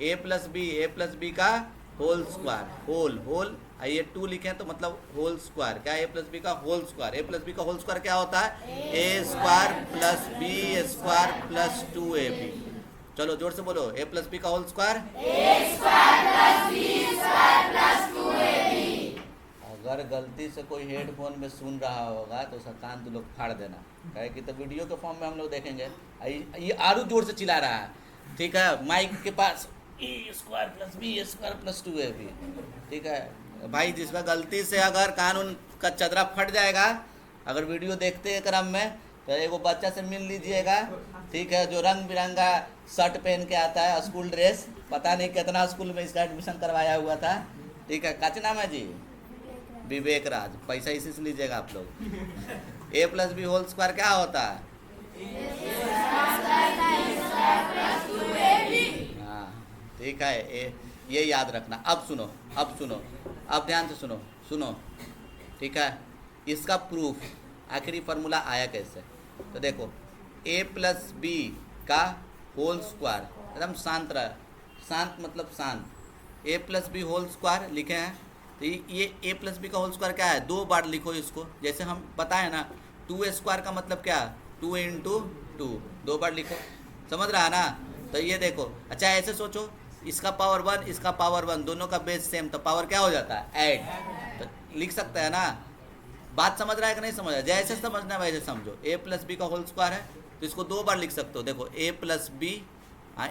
a+b का होल स्क्वायर, होल होल, ये 2 लिखे हैं तो मतलब होल स्क्वायर, क्या a+b का होल स्क्वायर, a+b का होल स्क्वायर क्या होता है, a² + b² + 2ab। चलो जोर से बोलो, a+b का होल स्क्वायर, अगर गलती से कोई हेडफोन में सुन रहा होगा तो उसका कान तो लोग फाड़ देना, कहे कि तो वीडियो के फॉर्म में हम लोग देखेंगे। ये आरू जोर से चिल्ला रहा है, ठीक है, माइक के पास, a² + b² + 2ab, ठीक है भाई। जिसमें गलती से अगर कानून का चदरा फट जाएगा, अगर वीडियो देखते क्रम में, तो एगो बच्चा से मिल लीजिएगा, ठीक है, जो रंग बिरंगा शर्ट पहन के आता है, स्कूल ड्रेस, पता नहीं कितना स्कूल में इसका एडमिशन करवाया हुआ था, ठीक है। काचे नाम है जी, विवेक राज। पैसा इसी से लीजिएगा आप लोग। a+b होल स्क्वायर क्या होता है, हाँ ठीक है, ये याद रखना। अब सुनो, अब ध्यान से सुनो, ठीक है। इसका प्रूफ आखिरी फार्मूला आया कैसे, तो देखो a+b का होल स्क्वायर, एकदम शांत रहा, शांत मतलब शांत, a+b होल स्क्वायर लिखे हैं, तो ये a+b का होल स्क्वायर क्या है, 2 बार लिखो इसको, जैसे हम बताए ना, 2a² का मतलब क्या, 2 × 2, 2 बार लिखो, समझ रहा है ना। तो ये देखो, अच्छा ऐसे सोचो, इसका पावर 1, इसका पावर 1, दोनों का बेस सेम, तो पावर क्या हो जाता है, 8, तो लिख सकते हैं ना। बात समझ रहा है कि नहीं समझ रहा है, जैसे समझना है वैसे समझो। a+b का होल स्क्वायर है तो इसको 2 बार लिख सकते हो, देखो a+b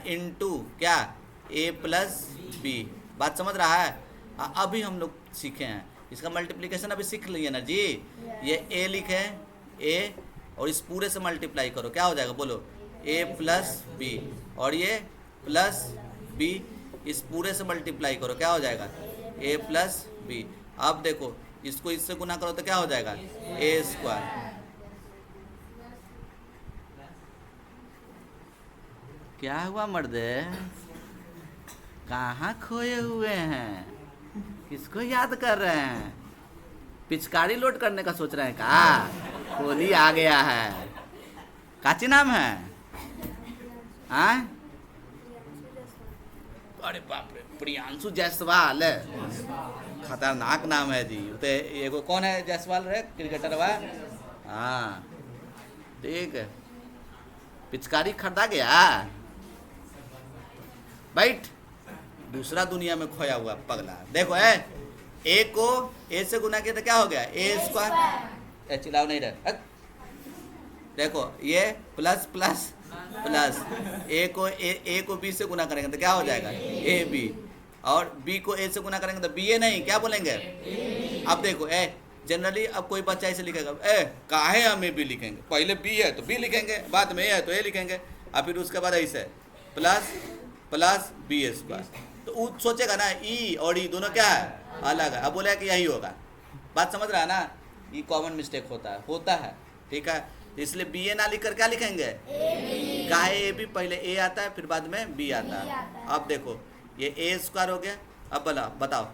इंटू क्या, a+b। बात समझ रहा है। अभी हम लोग सीखे हैं इसका मल्टीप्लिकेशन, अभी सीख लिए ना जी। ये a लिखे, a और इस पूरे से मल्टीप्लाई करो, क्या हो जाएगा बोलो, a+b, और ये +b, इस पूरे से मल्टीप्लाई करो, क्या हो जाएगा, a+b। अब देखो इसको इससे गुना करो तो क्या हो जाएगा, a²। क्या हुआ मर्दे, कहाँ खोए हुए हैं, किसको याद कर रहे हैं, पिचकारी लोड करने का सोच रहे हैं का, होली आ गया है। काची नाम है, हाँ, अरे बाप रे, प्रियांशु जायसवाल, खतरनाक नाम है जी। तो एगो कौन है जायसवाल रे, क्रिकेटर बा, हाँ ठीक है। पिचकारी खरीदा गया, बैठ, दूसरा दुनिया में खोया हुआ पगला। देखो ए को ए से गुना किया तो क्या हो गया ए स्क्वायर। चिल्लाओ नहीं रहे। देखो ये प्लस प्लस प्लस ए को बी से गुना करेंगे तो क्या हो जाएगा ए बी, और बी को ए से गुना करेंगे तो बी ए नहीं क्या बोलेंगे। अब देखो जनरली अब कोई बच्चा ऐसे लिखेगा काहे हम ए बी लिखेंगे, पहले बी है तो बी लिखेंगे, बाद में ए है तो ए लिखेंगे, और फिर उसके बाद ऐसे प्लस प्लस बी स्क्वायर। तो वो सोचेगा ना ई और ई दोनों क्या है अलग है, अब बोलेगा कि यही होगा। बात समझ रहा है ना, ये कॉमन मिस्टेक होता है ठीक है। इसलिए बी ए ना लिख कर क्या लिखेंगे काहे ए बी, पहले ए आता है फिर बाद में बी आता है। अब देखो ये ए स्क्वायर हो गया। अब बताओ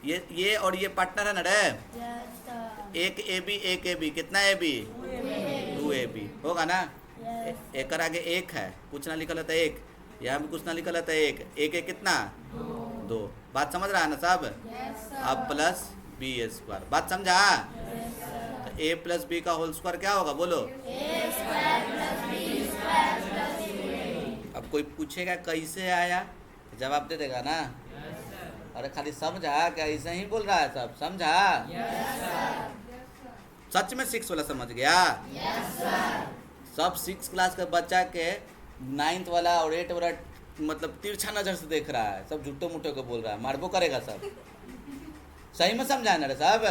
ये और ये पार्टनर है ना रे, Yes, sir. एक ए बी कितना ए बी 2ab होगा ना। एक कर आगे एक है, कुछ ना लिखा था एक, यहाँ भी कुछ ना लिखा था एक, एक कितना 2। बात समझ रहा है ना सब। अब प्लस बी स्क्वायर, बात समझा। तो ए प्लस बी का होल स्क्वायर क्या होगा बोलो। अब कोई पूछेगा कैसे आया, जवाब दे देगा ना। अरे खाली समझा क्या, ऐसे ही बोल रहा है सब, समझा। सच में 6 वाला समझ गया। सब 6 क्लास का बच्चा के 9th वाला और 8 वाला मतलब तिरछा नजर से देख रहा है, सब झूठो मूठो को बोल रहा है, मारबो करेगा सब। सही में समझा ना रे साहब।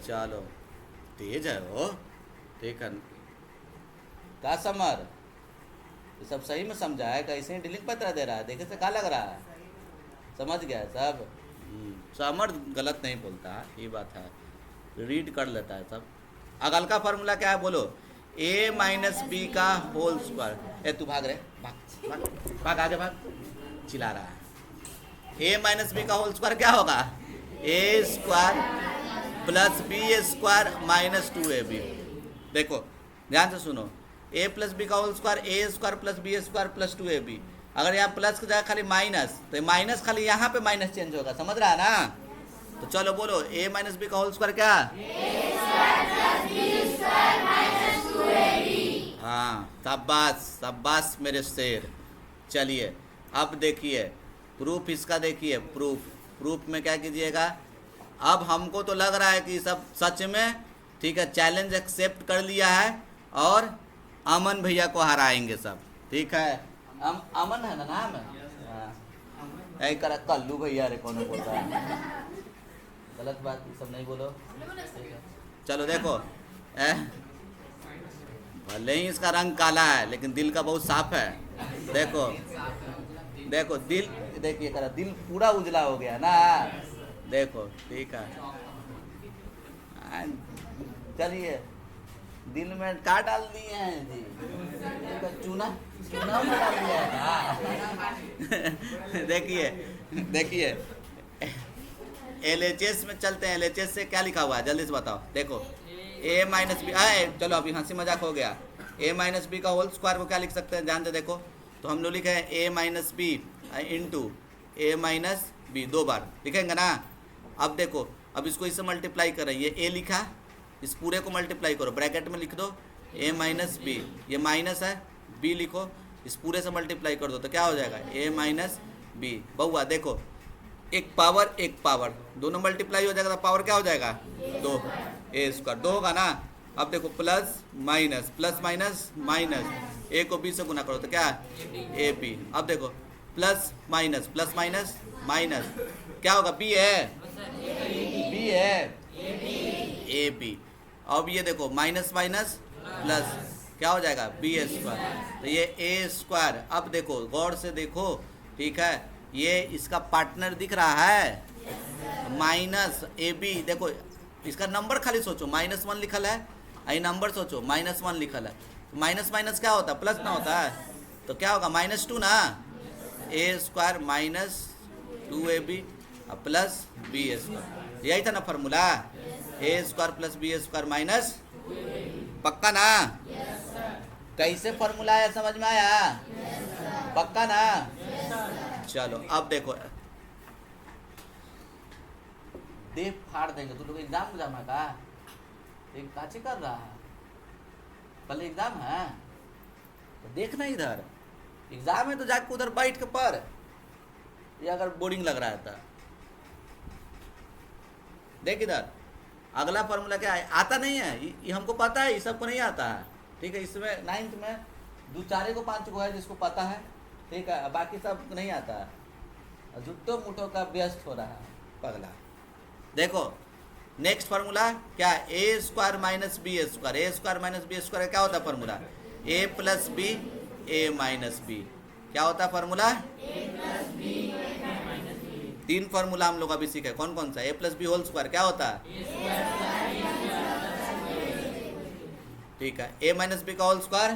चलो तेज है वो, ठीक है का समर, ये सब सही में समझा है, कैसे ही डीलिंग पत्र दे रहा है, देखे से क्या लग रहा है, समझ गया सब। समर गलत नहीं बोलता, ये बात है, रीड कर लेता है सब। अगल का फॉर्मूला क्या है बोलो, a माइनस बी का होल स्क्वायर। तू भाग रहे, भाग भाग भाग आगे भाग, चिल्ला रहा है। a माइनस बी का होल स्क्वायर क्या होगा a square plus B square minus 2ab। देखो ध्यान से सुनो, a प्लस बी का whole square a square plus B square plus 2ab। अगर यहाँ प्लस की जगह खाली माइनस, तो माइनस खाली यहाँ पे माइनस चेंज होगा, समझ रहा है ना। तो चलो बोलो a माइनस बी का होल स्क्वायर क्या, हाँ शाबाश शाबाश मेरे शेर। चलिए अब देखिए प्रूफ इसका, देखिए प्रूफ में क्या कीजिएगा। अब हमको तो लग रहा है कि सब सच में ठीक है, चैलेंज एक्सेप्ट कर लिया है और अमन भैया को हराएंगे सब, ठीक है। अमन है ना नाम है, कर कल्लू भैया रे कौन बोल रहा है, गलत बात सब नहीं बोलो, ठीक है। चलो देखो भले ही इसका रंग काला है लेकिन दिल का बहुत साफ है। देखो देखो दिल, देखिए करा दिल पूरा उजला हो गया ना, देखो ठीक है। चलिए दिल में क्या डाल दिए हैं जी, चूना चूना में डाल दिया है। देखिए LHS में चलते हैं। LHS से क्या लिखा हुआ है जल्दी से बताओ। देखो a माइनस बी, चलो अभी हंसी मजाक हो गया। a माइनस बी का होल स्क्वायर को क्या लिख सकते हैं ध्यान से देखो। तो हम लोग लिखे हैं a minus b into a minus b, 2 बार लिखेंगे ना। अब देखो अब इसको इससे मल्टीप्लाई करें, ये a लिखा, इस पूरे को मल्टीप्लाई करो, ब्रैकेट में लिख दो a माइनस बी, ये माइनस है b लिखो, इस पूरे से मल्टीप्लाई कर दो तो क्या हो जाएगा a माइनस बी। बहुआ देखो एक पावर दोनों मल्टीप्लाई हो जाएगा तो पावर क्या हो जाएगा 2, a स्क्वायर 2 होगा ना। अब देखो प्लस माइनस माइनस, a को b से गुना करो तो क्या ए बी। अब देखो प्लस माइनस माइनस क्या होगा b है ए बी। अब ये देखो माइनस प्लस क्या हो जाएगा बी स्क्वायर, तो ये ए स्क्वायर। अब देखो गौर से देखो ठीक है, ये इसका पार्टनर दिख रहा है माइनस ए बी। देखो इसका नंबर खाली सोचो, -1 लिखल है, आई नंबर सोचो -1 लिखल है, माइनस माइनस क्या होता है प्लस ना होता है, तो क्या होगा -2 ना, A square minus 2ab plus B square. यही था ना formula, A square plus B square minus, पक्का ना। कैसे फॉर्मूला है समझ में आया, पक्का ना। चलो अब देखो देख फाड़ देंगे तू लोग। एग्जाम जामा का एक काची कर रहा है, कल एग्जाम है तो देखना इधर, एग्जाम है तो जाके उधर बैठ के पढ़, ये अगर बोरिंग लग रहा है तो देख इधर, अगला फार्मूला क्या है, आता नहीं है, ये हमको पता है, ये सबको नहीं आता है, ठीक है। इसमें 9th में 2 4 को 5 को है जिसको पता है, ठीक है, बाकी सब नहीं आता है, झुट्टो मुठो का व्यस्त हो रहा है पगला। देखो नेक्स्ट फार्मूला क्या है, ए square minus b square, A square minus b square क्या होता है formula, A plus b a minus b, क्या होता है फार्मूला, 3 फार्मूला हम लोग अभी सीखे, कौन कौन सा, ए प्लस बी होल स्क्वायर क्या होता है, ठीक है, ए माइनस बी का होल स्क्वायर,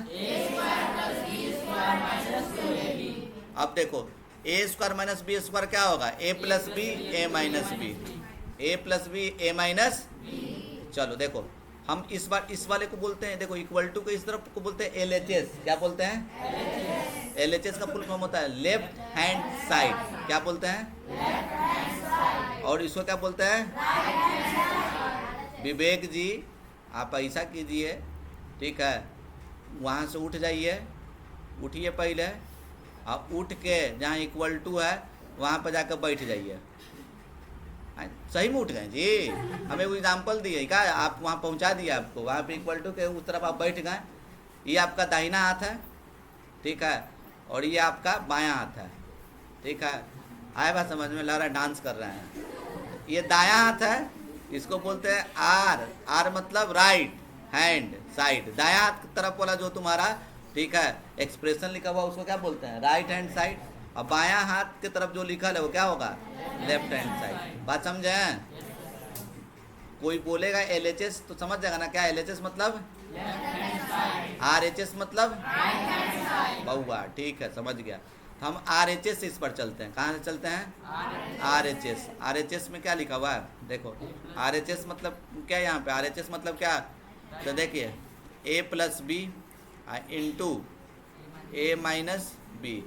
अब देखो ए स्क्वायर माइनस बी स्क्वायर क्या होगा, ए plus b a minus B, A plus b a minus, चलो देखो हम इस बार इस वाले को बोलते हैं, देखो इक्वल टू के इस तरफ को बोलते हैं LHS, क्या बोलते हैं, LHS का फुल फॉर्म होता है लेफ्ट हैंड साइड, क्या बोलते हैं, और इसको क्या बोलते हैं, विवेक जी आप ऐसा कीजिए, ठीक है, वहाँ से उठ जाइए, उठिए पहले, आप उठ के जहाँ इक्वल टू है वहाँ पर जाकर बैठ जाइए, सही में उठ गए जी, हमें वो एग्जाम्पल दिए क्या, आप वहाँ पहुँचा दिए आपको, वहाँ पे इक्वल टू के उस तरफ आप बैठ गए, ये आपका दाहिना हाथ है, ठीक है, और ये आपका बायां हाथ है, ठीक है, आए बात समझ में, लग रहा है डांस कर रहे हैं, ये दायां हाथ है, इसको बोलते हैं आर, आर मतलब राइट हैंड साइड, दायां हाथ की तरफ वाला जो तुम्हारा, ठीक है, एक्सप्रेशन लिखा हुआ उसको क्या बोलते हैं, राइट हैंड साइड, और बायां हाथ की तरफ जो लिखा है वो क्या होगा, लेफ्ट हैंड साइड, बात समझे, कोई बोलेगा LHS तो समझ जाएगा ना, क्या LHS मतलब, RHS मतलब बहुआ, ठीक है समझ गया, तो हम RHS इस पर चलते हैं, कहाँ से चलते हैं, RHS, RHS में क्या लिखा हुआ है, देखो RHS मतलब क्या, यहाँ पे RHS मतलब क्या, तो देखिए a plus b into a minus b,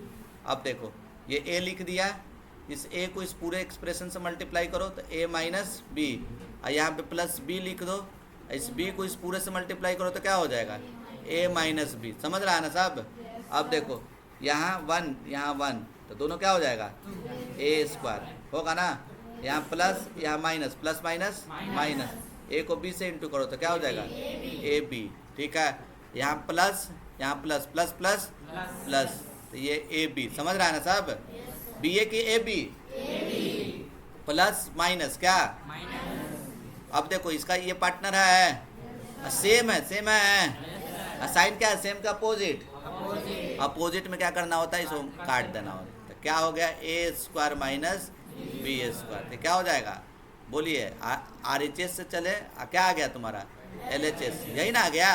अब देखो ये a लिख दिया, इस a को इस पूरे एक्सप्रेशन से मल्टीप्लाई करो तो a माइनस बी, और यहाँ पे प्लस b लिख दो, इस b को इस पूरे से मल्टीप्लाई करो तो क्या हो जाएगा, a माइनस बी, समझ रहा है ना सब। अब देखो यहाँ 1 यहाँ 1 तो दोनों क्या हो जाएगा, a स्क्वायर होगा ना, यहाँ प्लस यहाँ minus, plus minus minus, a को b से इंटू करो तो क्या हो जाएगा, ए बी, ठीक है, यहाँ प्लस प्लस प्लस प्लस, तो ये ए बी, समझ रहा है ना सब, बी ए की ए बी, प्लस माइनस क्या, अब देखो इसका ये पार्टनर है, सेम है, साइन क्या है, सेम का अपोजिट, अपोजिट में क्या करना होता है, इसको काट देना होता है, तो क्या हो गया, ए स्क्वायर माइनस बी स्क्वायर, तो क्या हो जाएगा, बोलिए, RHS से चले, क्या आ गया तुम्हारा, LHS, यही ना आ गया,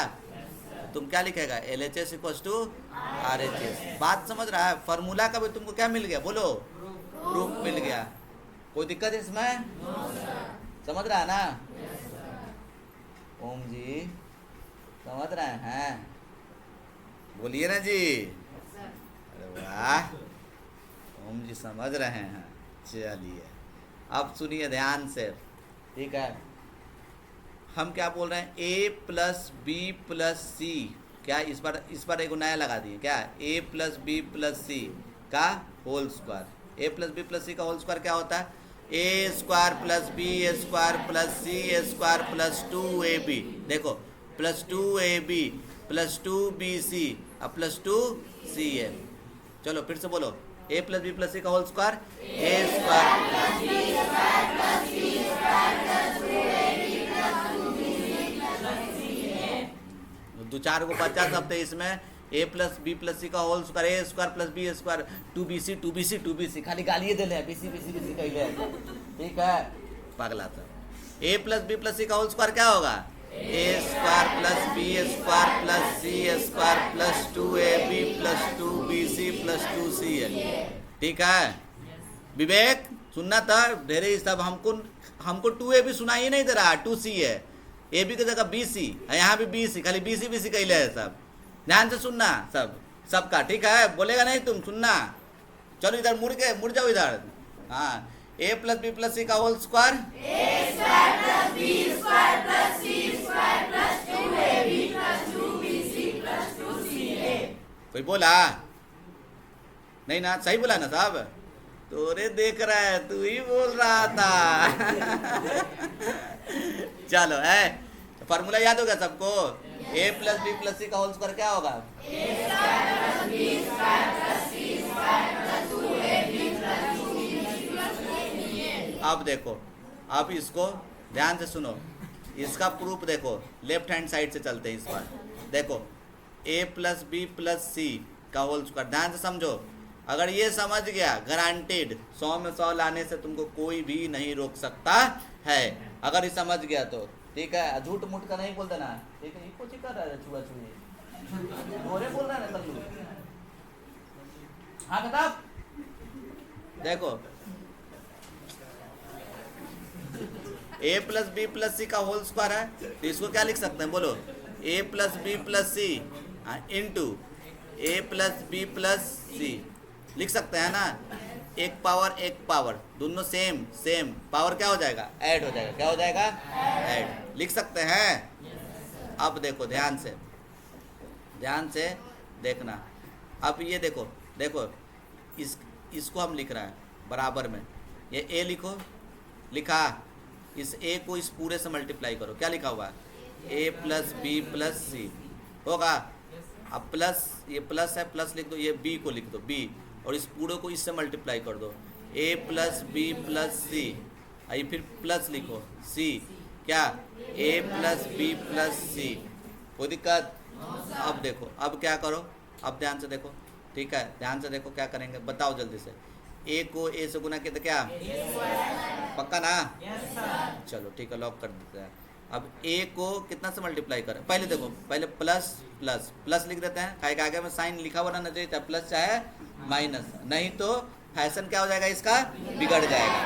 तुम क्या लिखेगा, LHS इक्वल्स टू RHS, बात समझ रहा है, फार्मूला का भी तुमको क्या मिल गया, बोलो प्रूफ मिल गया, कोई दिक्कत इसमें, समझ रहा है ना, ओम जी समझ रहे हैं, बोलिए ना जी, अरे वाह, ओम जी समझ रहे हैं, चलिए अब सुनिए ध्यान से, ठीक है, हम क्या बोल रहे हैं, a plus B plus C, क्या इस बार एक नया लगा दिए, क्या a प्लस बी प्लस सी का whole square, a plus B plus सी का होल स्क्वायर क्या होता है, a square plus B square plus C square plus 2ab, देखो प्लस 2ab प्लस 2bc अब प्लस 2ca, चलो फिर से बोलो, a प्लस बी प्लस सी का होल स्क्वायर, a स्क्वायर, दो चार को बचा सकते इसमें, a प्लस बी प्लस सी का whole square, A square plus B square, 2bc खाली गालिए दे ले, बीसी कहले, ठीक है, पागला था, a प्लस बी प्लस सी का होल स्क्वायर क्या होगा, a square plus B square plus C square plus 2ab plus 2bc plus 2ca, ठीक है, विवेक सुनना था, ढेरे सब हमको 2ab सुनाई नहीं दे रहा, 2c है, ए बी की जगह BC, यहाँ भी BC, खाली BC कहले है सब, ध्यान से सुनना सबका, ठीक है, बोलेगा नहीं तुम, सुनना, चलो इधर मुड़ जाओ इधर, हाँ, a प्लस बी प्लस सी का होल स्क्वायर, कोई बोला नहीं ना, सही बोला ना साहब, तोरे देख रहा है, तू ही बोल रहा था। चलो है, फॉर्मूला याद होगा सबको? a प्लस बी प्लस सी का होल स्क्वायर क्या होगा? अब देखो, अब इसको ध्यान से सुनो, इसका प्रूफ देखो, लेफ्ट हैंड साइड से चलते हैं इस बार। देखो a प्लस बी प्लस सी का होल स्क्वायर, ध्यान से समझो। अगर ये समझ गया, गारंटेड 100 में 100 लाने से तुमको कोई भी नहीं रोक सकता है, अगर ये समझ गया तो। ठीक है, झूठ मूठ का नहीं बोल देना। ठीक है, कुछ कर रहा है छुआ छुई, गोरे बोल रहा है कल्लू। हाँ किताब देखो, a प्लस बी प्लस सी का होल स्क्वायर है, तो इसको क्या लिख सकते हैं बोलो? a plus B plus C into a plus B plus C लिख सकते हैं ना। एक पावर दोनों सेम सेम, पावर क्या हो जाएगा? ऐड हो जाएगा। क्या हो जाएगा? ऐड। लिख सकते हैं। अब देखो ध्यान से देखना। अब ये देखो देखो, इसको हम लिख रहे हैं बराबर में, ये a लिखो, लिखा, इस a को इस पूरे से मल्टीप्लाई करो। क्या लिखा हुआ है? a प्लस बी प्लस सी होगा। अब प्लस, ये प्लस है, प्लस लिख दो, ये b को लिख दो b, और इस पूरे को इससे मल्टीप्लाई कर दो, a प्लस बी प्लस सी, आई फिर प्लस लिखो c, क्या? a प्लस बी प्लस सी। कोई दिक्कत? अब देखो, अब क्या करो, अब ध्यान से देखो। ठीक है, ध्यान से देखो क्या करेंगे, बताओ जल्दी से। a को a से गुना किया तो क्या? पक्का ना? चलो ठीक है, लॉक कर देते हैं। अब a को कितना से मल्टीप्लाई करें? पहले देखो, पहले प्लस प्लस प्लस लिख देते हैं, काहे के आगे में साइन लिखा हुआ रहना चाहिए, चाहे प्लस चाहे माइनस, नहीं तो फैशन क्या हो जाएगा इसका? बिगड़ जाएगा।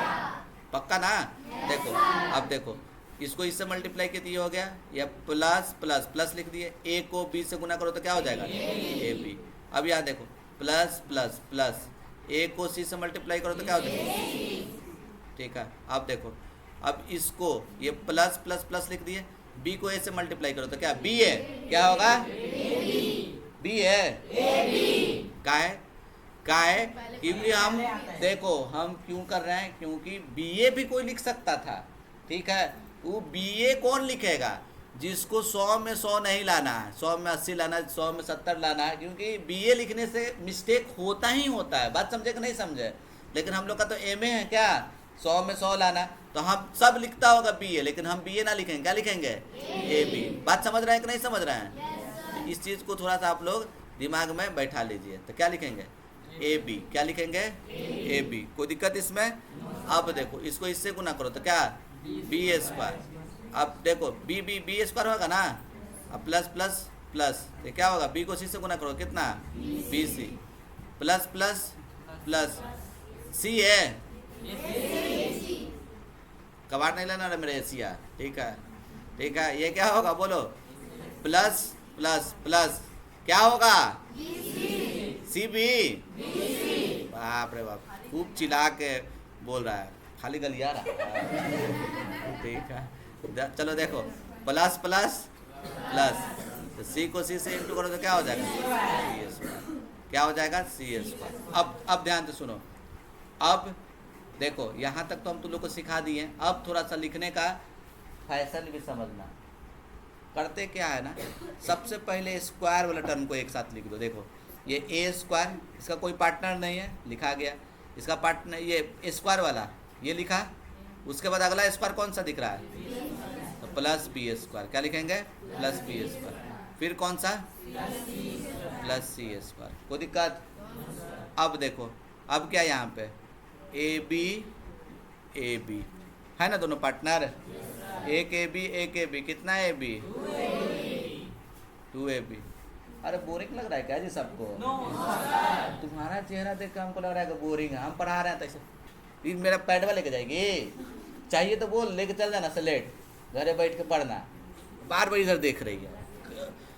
पक्का ना? देखो, अब देखो, इसको इससे मल्टीप्लाई किया तो ये हो गया, या प्लस प्लस प्लस लिख दिए, a को b से गुना करो तो क्या हो जाएगा? ab। अब यहाँ देखो, प्लस प्लस प्लस, a को c से मल्टीप्लाई करो तो क्या हो जाएगा? ठीक है, अब देखो, अब इसको ये प्लस प्लस प्लस लिख दिए, b को a से मल्टीप्लाई करो तो क्या? b है। क्या होगा? b है। का है क्योंकि हम देखो, हम क्यों कर रहे हैं? क्योंकि BA भी कोई लिख सकता था। ठीक है, वो BA कौन लिखेगा? जिसको 100 में 100 नहीं लाना है, 100 में 80 लाना है, 100 में 70 लाना है, क्योंकि BA लिखने से मिस्टेक होता ही होता है। बात समझे कि नहीं समझे? लेकिन हम लोग का तो MA है, क्या 100 में 100 लाना, तो हम सब लिखता होगा BA, लेकिन हम BA ना लिखेंगे, क्या लिखेंगे? AB। बात समझ रहे हैं कि नहीं समझ रहे हैं? इस चीज़ को थोड़ा सा आप लोग दिमाग में बैठा लीजिए। तो क्या लिखेंगे? AB। क्या लिखेंगे? AB। कोई दिक्कत इसमें? अब देखो, इसको इससे गुना करो तो क्या? BA square. अब देखो, B स्क्वायर होगा ना, अब प्लस प्लस प्लस, तो क्या होगा? B को C से गुना करो, कितना? BC। Plus plus plus, C है, कबाड़ नहीं लेना मेरे एशिया। ठीक है, ठीक है, ये क्या होगा बोलो? प्लस प्लस प्लस, क्या होगा? CB। बाप रे बाप, खूब चिल्ला के बोल रहा है, खाली गलिया रहा है। ठीक है, चलो देखो, प्लस प्लस प्लस, तो C को C से इंटू करो तो क्या हो जाएगा? CS। क्या हो जाएगा? CS। अब ध्यान से सुनो, अब देखो, यहाँ तक तो हम तुम लोग को सिखा दिए, अब थोड़ा सा लिखने का फैशन भी समझना। करते क्या है ना, सबसे पहले स्क्वायर वाला टर्म को एक साथ लिख दो। देखो, ये a स्क्वायर, इसका कोई पार्टनर नहीं है, लिखा गया। इसका पार्टनर ये स्क्वायर वाला, ये लिखा। उसके बाद अगला स्क्वायर कौन सा दिख रहा है? तो प्लस बी स्क्वायर। क्या लिखेंगे? Plus B square. फिर कौन सा? प्लस सी स्क्वायर। कोई दिक्कत? अब देखो, अब क्या यहाँ पे? ए बी है ना, दोनों पार्टनर। एक ए बी कितना है? AB 2AB। अरे बोरिंग लग रहा है क्या जी सबको? तुम्हारा चेहरा देख के हमको लग रहा है कि बोरिंग है। हम पढ़ा रहे हैं तैसे। मेरा पैडवा लेके जाएगी? चाहिए तो बोल, लेके चल जाना स्लेट, घरे बैठ के पढ़ना। बार बार इधर देख रही है,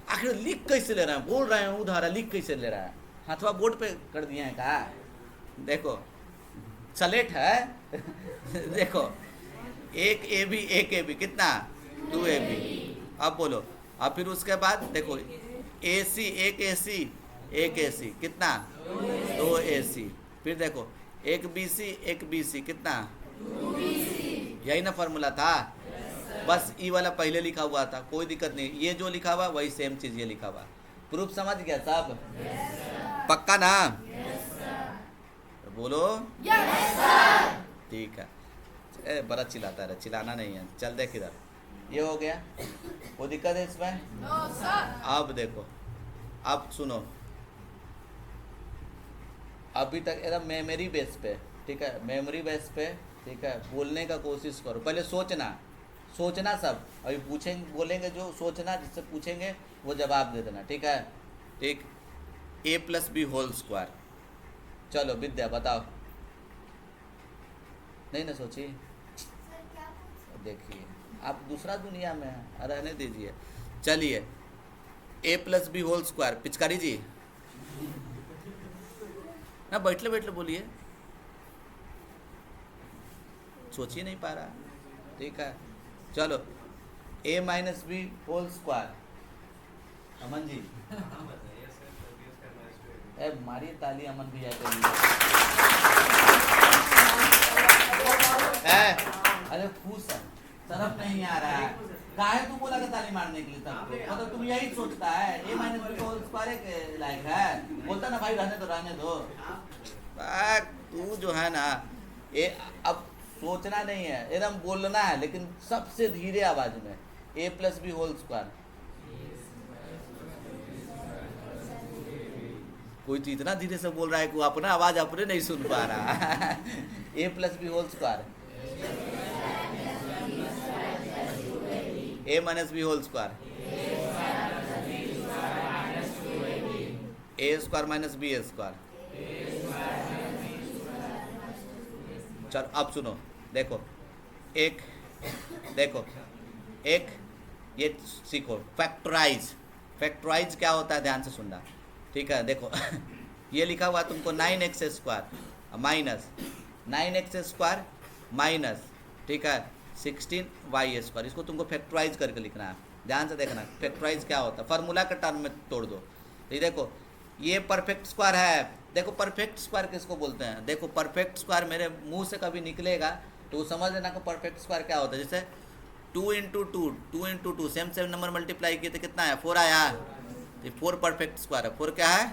आखिर लिख कैसे ले रहा है? बोल रहे हैं उधारा, लिख कैसे ले रहा है? हाथवा बोर्ड पे कर दिए हैं का? देखो, स्लेट है। देखो, एक AB कितना? 2AB। अब बोलो, अब फिर उसके बाद देखो, AC एक AC कितना? 2AC। फिर देखो, एक बी सी कितना, यही ना फॉर्मूला था। बस ई वाला पहले लिखा हुआ था, कोई दिक्कत नहीं, ये जो लिखा हुआ वही सेम चीज ये लिखा हुआ। प्रूफ समझ गया सब? पक्का ना? तो बोलो ठीक है। ए बड़ा चिल्लाता है, चिल्लाना नहीं है, चल देख इधर, ये हो गया, कोई दिक्कत है इसमें? अब देखो, अब सुनो, अभी तक एकदम मेमोरी बेस पे, ठीक है, मेमोरी बेस पे, ठीक है, बोलने का कोशिश करो, पहले सोचना सब, अभी पूछेंगे बोलेंगे जो सोचना, जिससे पूछेंगे वो जवाब दे देना, ठीक है? ठीक, a plus b whole square, चलो विद्या बताओ। नहीं ना सोची, देखिए आप दूसरा दुनिया में हैं, रहने दीजिए। चलिए a plus b whole square, पिचकारी जी ना, बैठले बोलिए, सोच ही नहीं पा रहा, ठीक है? चलो a minus B whole square, Aman ji ए मारिए ताली अमन भैया के लिए। अरे खुश है, तरफ नहीं आ रहा है, काहे तू बोला कि ताली मारने के लिए? तब मतलब तुम यही सोचता है a minus B whole square के लायक है, बोलता ना भाई रहने दो। तू जो है ना, ये अब सोचना नहीं है, एकदम बोलना है, लेकिन सबसे धीरे आवाज में, a plus b whole square. कोई तो इतना धीरे से बोल रहा है कि वो अपना आवाज अपने नहीं सुन पा रहा। a plus b whole square, a minus B whole square, a square minus b square. चलो अब सुनो, देखो एक ये सीखो, फैक्टराइज क्या होता है, ध्यान से सुनना, ठीक है? देखो ये लिखा हुआ तुमको 9x square minus 9x square minus, ठीक है, 16y स्क्वायर, इसको तुमको फैक्टराइज करके लिखना है, ध्यान से देखना फैक्टराइज क्या होता है, फार्मूला के टर्म में तोड़ दो। तो देखो ये परफेक्ट स्क्वायर है, देखो परफेक्ट स्क्वायर किसको बोलते हैं, देखो परफेक्ट स्क्वायर मेरे मुंह से कभी निकलेगा तो समझ लेना को परफेक्ट स्क्वायर क्या होता है। जैसे 2 into two same number multiply किए तो कितना है, 4 आया, तो 4 परफेक्ट स्क्वायर है। 4 क्या है,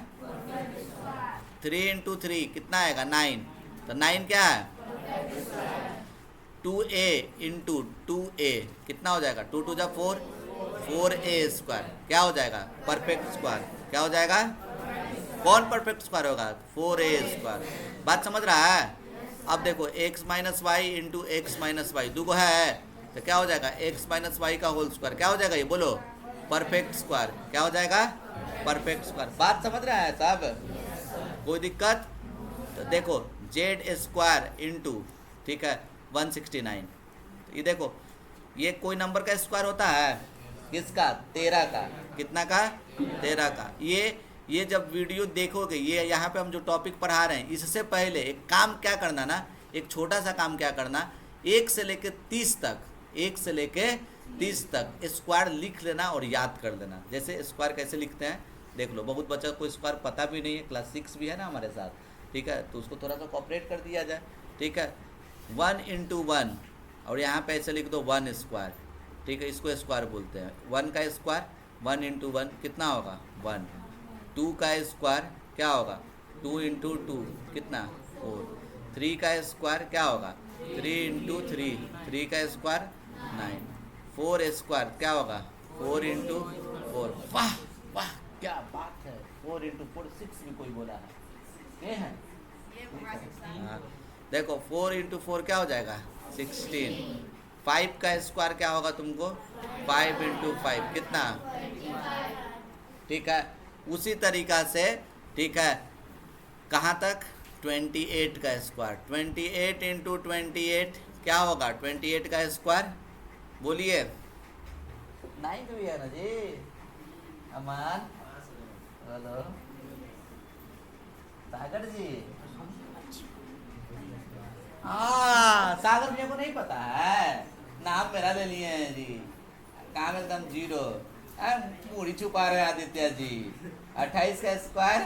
3 इंटू थ्री कितना आएगा, 9, तो 9 क्या है, 2a इंटू 2a कितना हो जाएगा, 2 टू जा 4, 4a स्क्वायर क्या हो जाएगा, परफेक्ट स्क्वायर। क्या हो जाएगा, कौन परफेक्ट स्क्वायर होगा, 4a स्क्वायर। बात समझ रहा है? अब देखो x minus y into x minus y, दो है, तो क्या हो जाएगा, x माइनस वाई का होल स्क्वायर, क्या हो जाएगा ये बोलो, परफेक्ट स्क्वायर। क्या हो जाएगा, परफेक्ट स्क्वायर। बात समझ रहा है साहब, कोई दिक्कत? तो देखो जेड स्क्वायर इंटू, ठीक है, 169, ये देखो ये कोई नंबर का स्क्वायर होता है, किसका, 13 का, कितना का, 13 का। ये जब वीडियो देखोगे, ये यहाँ पे हम जो टॉपिक पढ़ा रहे हैं, इससे पहले एक काम क्या करना ना, एक छोटा सा काम क्या करना, 1 से लेके 30 तक, 1 से लेके 30 तक स्क्वायर लिख लेना और याद कर लेना। जैसे स्क्वायर कैसे लिखते हैं देख लो, बहुत बच्चा को स्क्वायर पता भी नहीं है, क्लास 6 भी है ना हमारे साथ, ठीक है, तो उसको थोड़ा सा कॉपरेट कर दिया जाए, ठीक है। 1 इंटू 1 और यहाँ पे ऐसे लिख दो 1 स्क्वायर, ठीक है, इसको स्क्वायर बोलते हैं। 1 का स्क्वायर 1 इंटू 1 कितना होगा, 1। 2 का स्क्वायर क्या होगा, 2 इंटू 2 कितना, 4। 3 का स्क्वायर क्या होगा, 3 इंटू 3 का स्क्वायर 9। 4 स्क्वायर क्या होगा, 4 इंटू 4। वाह वाह क्या बात है, 4 इंटू 4 6 भी कोई बोला है, ये है। हाँ देखो 4 इंटू 4 क्या हो जाएगा, 16। 5 का स्क्वायर क्या होगा तुमको, 5 इंटू 5 कितना, ठीक है। उसी तरीका से, ठीक है, कहाँ तक, 28 का स्क्वायर, 28 इंटू 28 क्या होगा, 28 का स्क्वायर, बोलिए। 9 भी है ना जी, अमान, हेलो सागर जी, हाँ सागर भैया को नहीं पता है, नाम मेरा ले लिए हैं जी, काम एकदम 0, पूरी छुपा रहे हैं आदित्य जी। 28 का स्क्वायर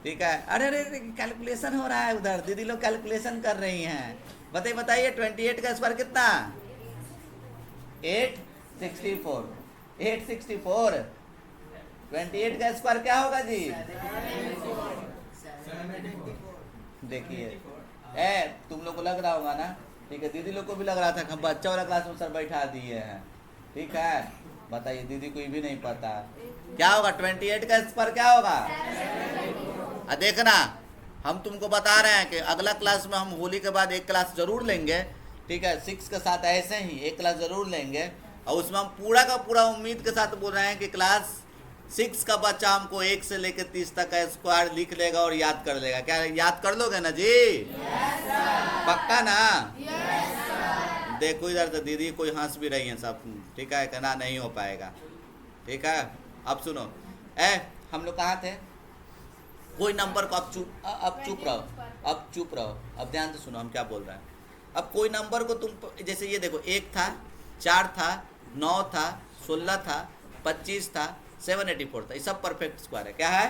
ठीक है। अरे अरे कैलकुलेशन हो रहा है उधर, दीदी लोग कैलकुलेशन कर रही हैं। बताइए 28 का स्क्वायर कितना? 864। 864 28 का स्क्वायर क्या होगा जी? देखिए तुम लोग को लग रहा होगा ना, ठीक है, दीदी लोग को भी लग रहा था कि हम बच्चा वाला क्लास में सर बैठा दिए हैं। ठीक है, बताइए दीदी को भी नहीं पता क्या होगा 28 का स्क्वायर क्या होगा? देखना, हम तुमको बता रहे हैं कि अगला क्लास में हम होली के बाद एक क्लास जरूर लेंगे। ठीक है, 6 के साथ ऐसे ही एक क्लास जरूर लेंगे, और उसमें हम पूरा का पूरा उम्मीद के साथ बोल रहे हैं कि क्लास 6 का बच्चा हमको 1 से लेकर 30 तक का स्क्वायर लिख लेगा और याद कर लेगा। क्या याद कर लोगे ना जी? पक्का ना? देखो इधर तो दीदी कोई हंस भी रही है सब। ठीक है, कहना नहीं हो पाएगा। ठीक है, अब सुनो, हम लोग कहाँ थे? कोई नंबर को अब चुप रहो, अब चुप रहो, अब ध्यान से सुनो हम क्या बोल रहे हैं। अब कोई नंबर को तुम जैसे ये देखो, 1 था, 4 था, 9 था, 16 था, 25 था, 784 था, ये सब परफेक्ट स्क्वायर है। क्या है?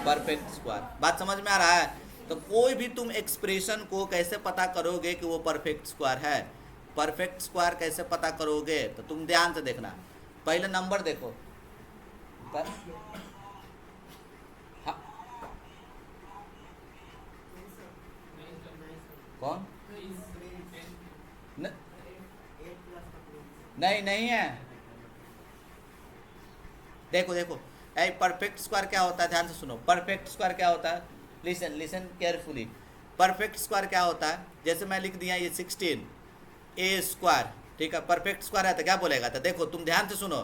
Perfect square. बात समझ में आ रहा है? तो कोई भी तुम एक्सप्रेशन को कैसे पता करोगे कि वो परफेक्ट स्क्वायर है? परफेक्ट स्क्वायर कैसे पता करोगे? तो तुम ध्यान से देखना, पहले नंबर देखो हाँ। कौन? नहीं है। देखो परफेक्ट स्क्वायर क्या होता है, ध्यान से सुनो। परफेक्ट स्क्वायर क्या होता है? Listen carefully. परफेक्ट स्क्वायर क्या होता है? जैसे मैं लिख दिया ये 16 स्क्वायर। ठीक है, परफेक्ट स्क्वायर है तो क्या बोलेगा? तो देखो तुम ध्यान से सुनो,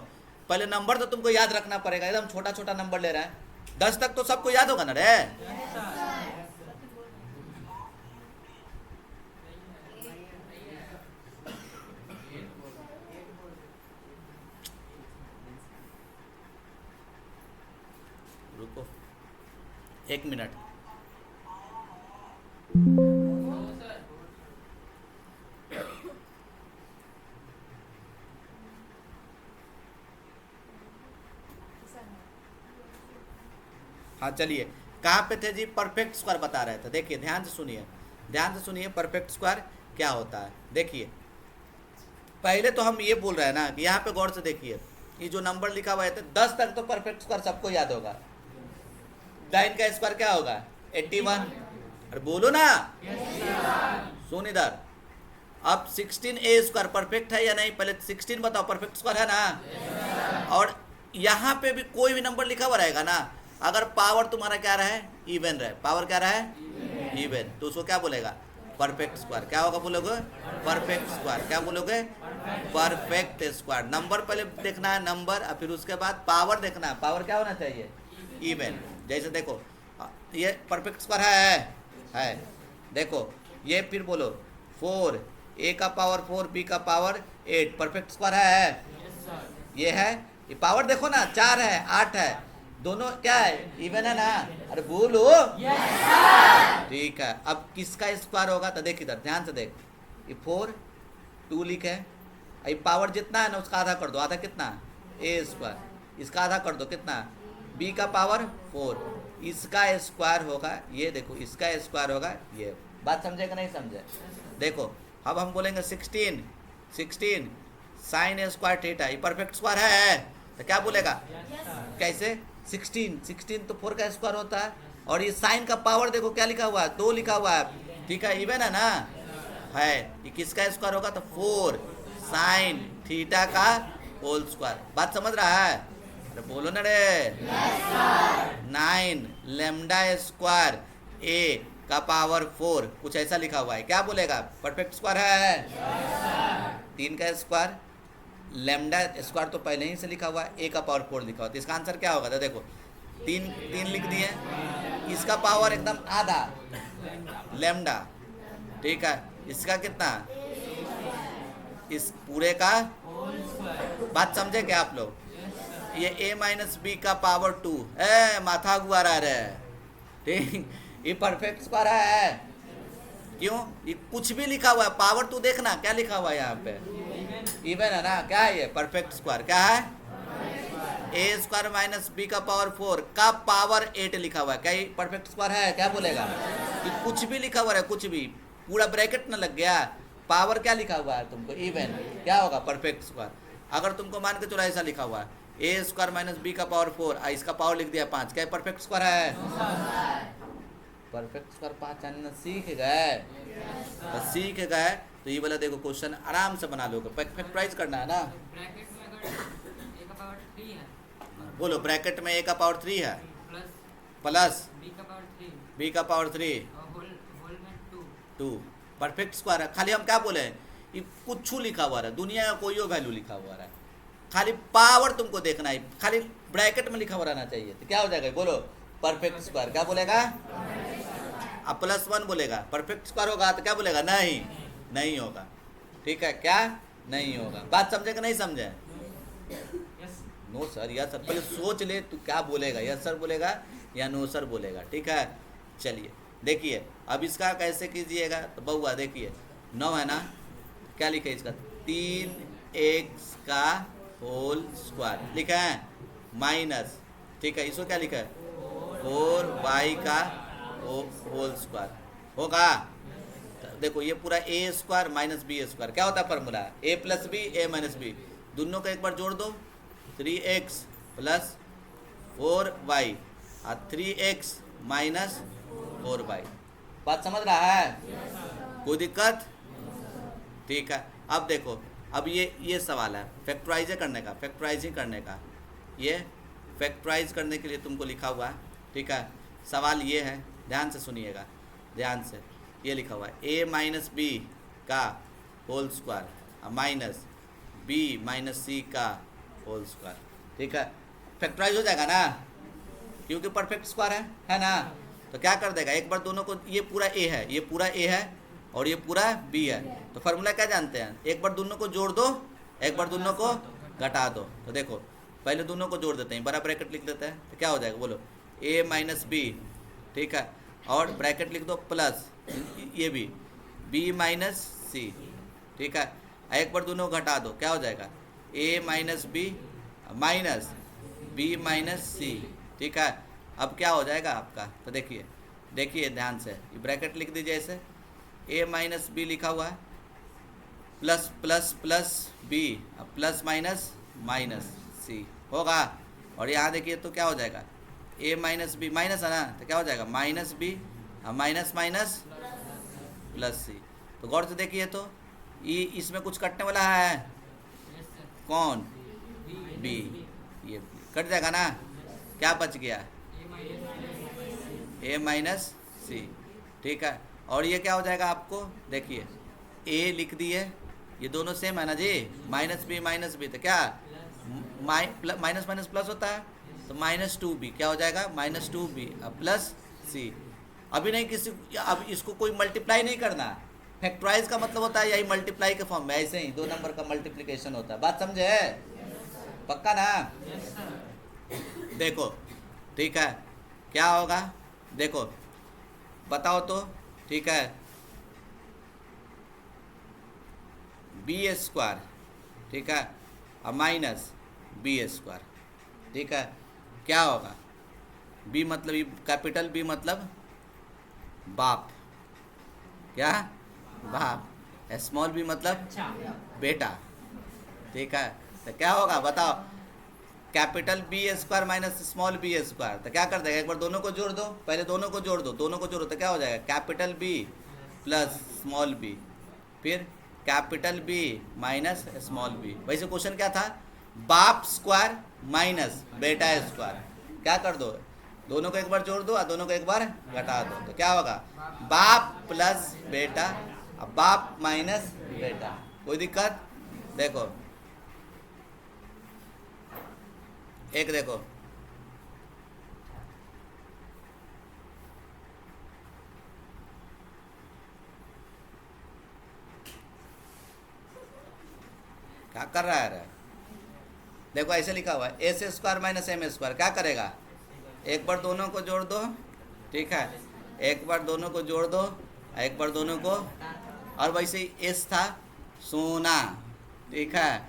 पहले नंबर तो तुमको याद रखना पड़ेगा। एकदम छोटा छोटा नंबर ले रहा है, 10 तक तो सबको याद होगा ना रे? रुको 1 मिनट। हाँ चलिए, कहाँ पे थे जी? परफेक्ट स्क्वायर बता रहे थे। देखिए ध्यान से सुनिए, परफेक्ट स्क्वायर क्या होता है। देखिए पहले तो हम ये बोल रहे हैं ना कि यहाँ पे गौर से देखिए, ये जो नंबर लिखा हुआ है 10 तक तो परफेक्ट स्क्वायर सबको याद होगा। 9 का स्क्वायर क्या होगा? 81। अरे बोलो ना, सुन इधर। अब 16 स्क्वायर परफेक्ट है या नहीं? पहले 16 बताओ, परफेक्ट स्क्वायर है ना? और यहाँ पे भी कोई भी नंबर लिखा हुआ रहेगा ना, अगर पावर तुम्हारा क्या रहे? इवन रहे। पावर क्या रहे? इवन, तो उसको क्या बोलेगा? Perfect square. क्या होगा बोलोगे? Perfect square. क्या बोलोगे? Perfect square. नंबर पहले देखना है, नंबर, और फिर उसके बाद पावर देखना है। पावर क्या होना चाहिए? इवन। जैसे देखो ये परफेक्ट स्क्वायर है। देखो ये फिर बोलो 4, a का पावर 4, b का पावर 8, परफेक्ट स्क्वायर है? ये है। ये पावर देखो ना, 4 है, 8 है, दोनों क्या है? इवन है ना? अरे बोलो। ठीक है, अब किसका स्क्वायर होगा? तो देख इधर ध्यान से देख, ये 4, 2 लिखे, ये पावर जितना है ना उसका आधा कर दो। आधा कितना? a square. इसका आधा कर दो, कितना? b का पावर 4, इसका स्क्वायर होगा ये। देखो इसका स्क्वायर होगा ये। बात समझे कि नहीं समझे? देखो अब हम बोलेंगे 16 साइन स्क्वायर थीटा, ये परफेक्ट स्क्वायर है तो क्या बोलेगा? कैसे? 16 तो 4 का स्क्वायर होता है, और ये साइन का पावर देखो क्या लिखा हुआ है? 2 लिखा हुआ है। ठीक है, इवन है ना? है। ये किसका स्क्वायर होगा? तो 4 साइन थीटा का होल स्क्वायर। बात समझ रहा है? अरे बोलो ना रे। 9 लेमडा स्क्वायर a का पावर 4, कुछ ऐसा लिखा हुआ है, क्या बोलेगा? परफेक्ट स्क्वायर है। 3 का स्क्वायर लेमडा स्क्वायर तो पहले ही से लिखा हुआ है, a का पावर 4 लिखा हुआ है, तो इसका आंसर क्या होगा? तो देखो 3 लिख दिए, इसका पावर एकदम आधा लेमडा। ठीक है, इसका कितना? इस पूरे का। बात समझे क्या आप लोग? ये a माइनस बी का पावर 2 माथा गुआ रहा है। ठीक, ये परफेक्ट स्क्वायर है। क्यों? ये कुछ भी लिखा हुआ है, पावर 2 देखना क्या लिखा हुआ है यहाँ पे? इवन है ना? क्या है ये? Perfect square. क्या है? ए स्क्वायर माइनस बी का पावर 4 का पावर 8 लिखा हुआ है, क्या ये परफेक्ट स्क्वायर है? क्या बोलेगा कि कुछ भी लिखा हुआ है, कुछ भी पूरा ब्रैकेट न लग गया, पावर क्या लिखा हुआ है तुमको? इवन, क्या होगा? Perfect square. अगर तुमको मान के चलो ऐसा लिखा हुआ है ए स्क्वायर माइनस बी का पावर 4, इसका पावर लिख दिया 5, क्या परफेक्ट स्क्वायर है? परफेक्ट स्क्वायर पहचानना सीख गए, तो सीख गए तो ये वाला देखो क्वेश्चन आराम से बना लोगे। फैक्टराइज करना है ना, ब्रैकेट में अगर ए का पावर 3 है, बोलो ब्रैकेट में ए का पावर 3 है प्लस प्लस बी का पावर 3 बी का पावर 3 और होल में 2 परफेक्ट स्क्वायर है। खाली हम क्या बोले, ये कुछ लिखा हुआ है, दुनिया का कोई वैल्यू लिखा हुआ है, खाली पावर तुमको देखना है, खाली ब्रैकेट में लिखा हुआ रहना चाहिए, तो क्या हो जाएगा? बोलो परफेक्ट स्क्वायर। क्या बोलेगा? अब +1 बोलेगा, परफेक्ट स्क्वायर होगा तो क्या बोलेगा? नहीं, नहीं होगा। ठीक है, क्या नहीं होगा? बात समझे कि नहीं समझे? Yes no sir, yes sir, पहले सोच ले तू क्या बोलेगा, यस सर बोलेगा या नो सर बोलेगा। ठीक है, चलिए देखिए अब इसका कैसे कीजिएगा। तो बउआ देखिए 9 है ना, क्या लिखा है इसका? 3x का होल स्क्वायर लिखा है माइनस, ठीक है, इसको क्या लिखा है? 4y का होल स्क्वायर होगा। देखो ये पूरा ए स्क्वायर माइनस बी स्क्वायर, क्या होता है formula? A plus b a minus B, दोनों का एक बार जोड़ दो, 3x प्लस 4y और 3x माइनस 4y। बात समझ रहा है? कोई दिक्कत? ठीक है, अब देखो, अब ये सवाल है फैक्टराइज करने का, फैक्टराइजिंग करने का। ये फैक्टराइज करने के लिए तुमको लिखा हुआ है। ठीक है, सवाल ये है, ध्यान से सुनिएगा, ध्यान से। ये लिखा हुआ है ए माइनस बी का whole square minus B minus C का होल स्क्वायर। ठीक है, फैक्टराइज हो जाएगा ना, क्योंकि परफेक्ट स्क्वायर है ना। तो क्या कर देगा, एक बार दोनों को, ये पूरा ए है, ये पूरा ए है और ये पूरा बी है, तो फार्मूला क्या जानते हैं? एक बार दोनों को जोड़ दो, एक बार दोनों को घटा दो। तो देखो पहले दोनों को जोड़ देते हैं, बड़ा ब्रैकेट लिख देते हैं, तो क्या हो जाएगा? बोलो ए माइनस बी, ठीक है, और ब्रैकेट लिख दो प्लस ये भी बी माइनस सी। ठीक है, एक बार दोनों को घटा दो, क्या हो जाएगा? A minus B minus B minus C. ठीक है, अब क्या हो जाएगा आपका? तो देखिए देखिए ध्यान से, ये ब्रैकेट लिख दीजिए ऐसे, ए माइनस बी लिखा हुआ है plus plus plus B plus minus minus C होगा। और यहाँ देखिए तो क्या हो जाएगा? ए माइनस बी, माइनस है ना, तो क्या हो जाएगा? Minus B minus minus plus C. तो गौर से देखिए तो ये इसमें कुछ कटने वाला है, यस सर कौन? बी, ये कट जाएगा ना, क्या बच गया? ए माइनस सी। ठीक है, और ये क्या हो जाएगा आपको? देखिए ए लिख दिए, ये दोनों सेम है ना जी, माइनस बी, तो क्या माइनस माइनस प्लस होता है, तो -2b क्या हो जाएगा? -2b प्लस सी। अभी नहीं किसी, अब इसको कोई मल्टीप्लाई नहीं करना, फैक्टराइज का मतलब होता है यही मल्टीप्लाई के फॉर्म में, ऐसे ही 2 नंबर का मल्टीप्लिकेशन होता है। बात समझे? पक्का ना? यस सर देखो ठीक है, क्या होगा देखो बताओ तो। ठीक है, बी स्क्वायर, ठीक है, और माइनस बी स्क्वायर। ठीक है, क्या होगा? बी मतलब कैपिटल बी मतलब बाप, क्या? बाप। स्मॉल बी मतलब बेटा। ठीक है, तो क्या होगा बताओ? Capital b square minus small b square, तो क्या कर देगा? एक बार दोनों को जोड़ दो, पहले दोनों को जोड़ दो, दोनों को जोड़ो तो क्या हो जाएगा? Capital B plus small B, फिर capital B minus small B. वैसे क्वेश्चन क्या था? बाप स्क्वायर माइनस बेटा स्क्वायर। क्या कर दो? दोनों को एक बार जोड़ दो और दोनों को एक बार घटा दो, तो क्या होगा? बाप प्लस बेटा, अब बाप माइनस बेटा। कोई दिक्कत? देखो एक देखो, क्या कर रहा है रे? देखो ऐसे लिखा हुआ है s square minus m square, क्या करेगा? एक बार दोनों को जोड़ दो, ठीक है, एक बार दोनों को जोड़ दो, एक बार दोनों को, और वैसे ही एस था सोना, ठीक है,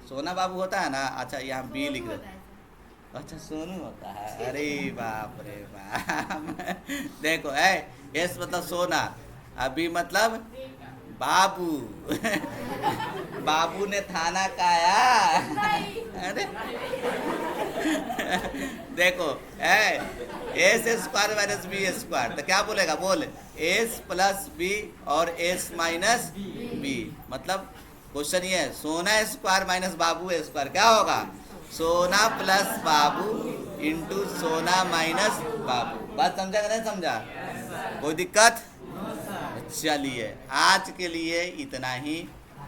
सोना बाबू होता है ना। अच्छा यहाँ बी लिख रहे। अच्छा सोनू होता है। अरे बाप रे बाप। देखो एस मतलब सोना, अभी मतलब बाबू। बाबू ने थाना काया। अरे देखो s square minus b square, तो क्या बोलेगा, बोल एस प्लस बी और एस माइनस बी। मतलब क्वेश्चन ये है, सोना स्क्वायर माइनस बाबू स्क्वायर क्या होगा, सोना प्लस बाबू इंटू सोना माइनस बाबू। बात समझा कि नहीं समझा? कोई दिक्कत? चलिए आज के लिए इतना ही,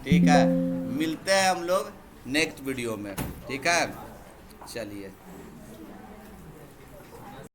ठीक है। मिलते हैं हम लोग नेक्स्ट वीडियो में, ठीक है। चलिए।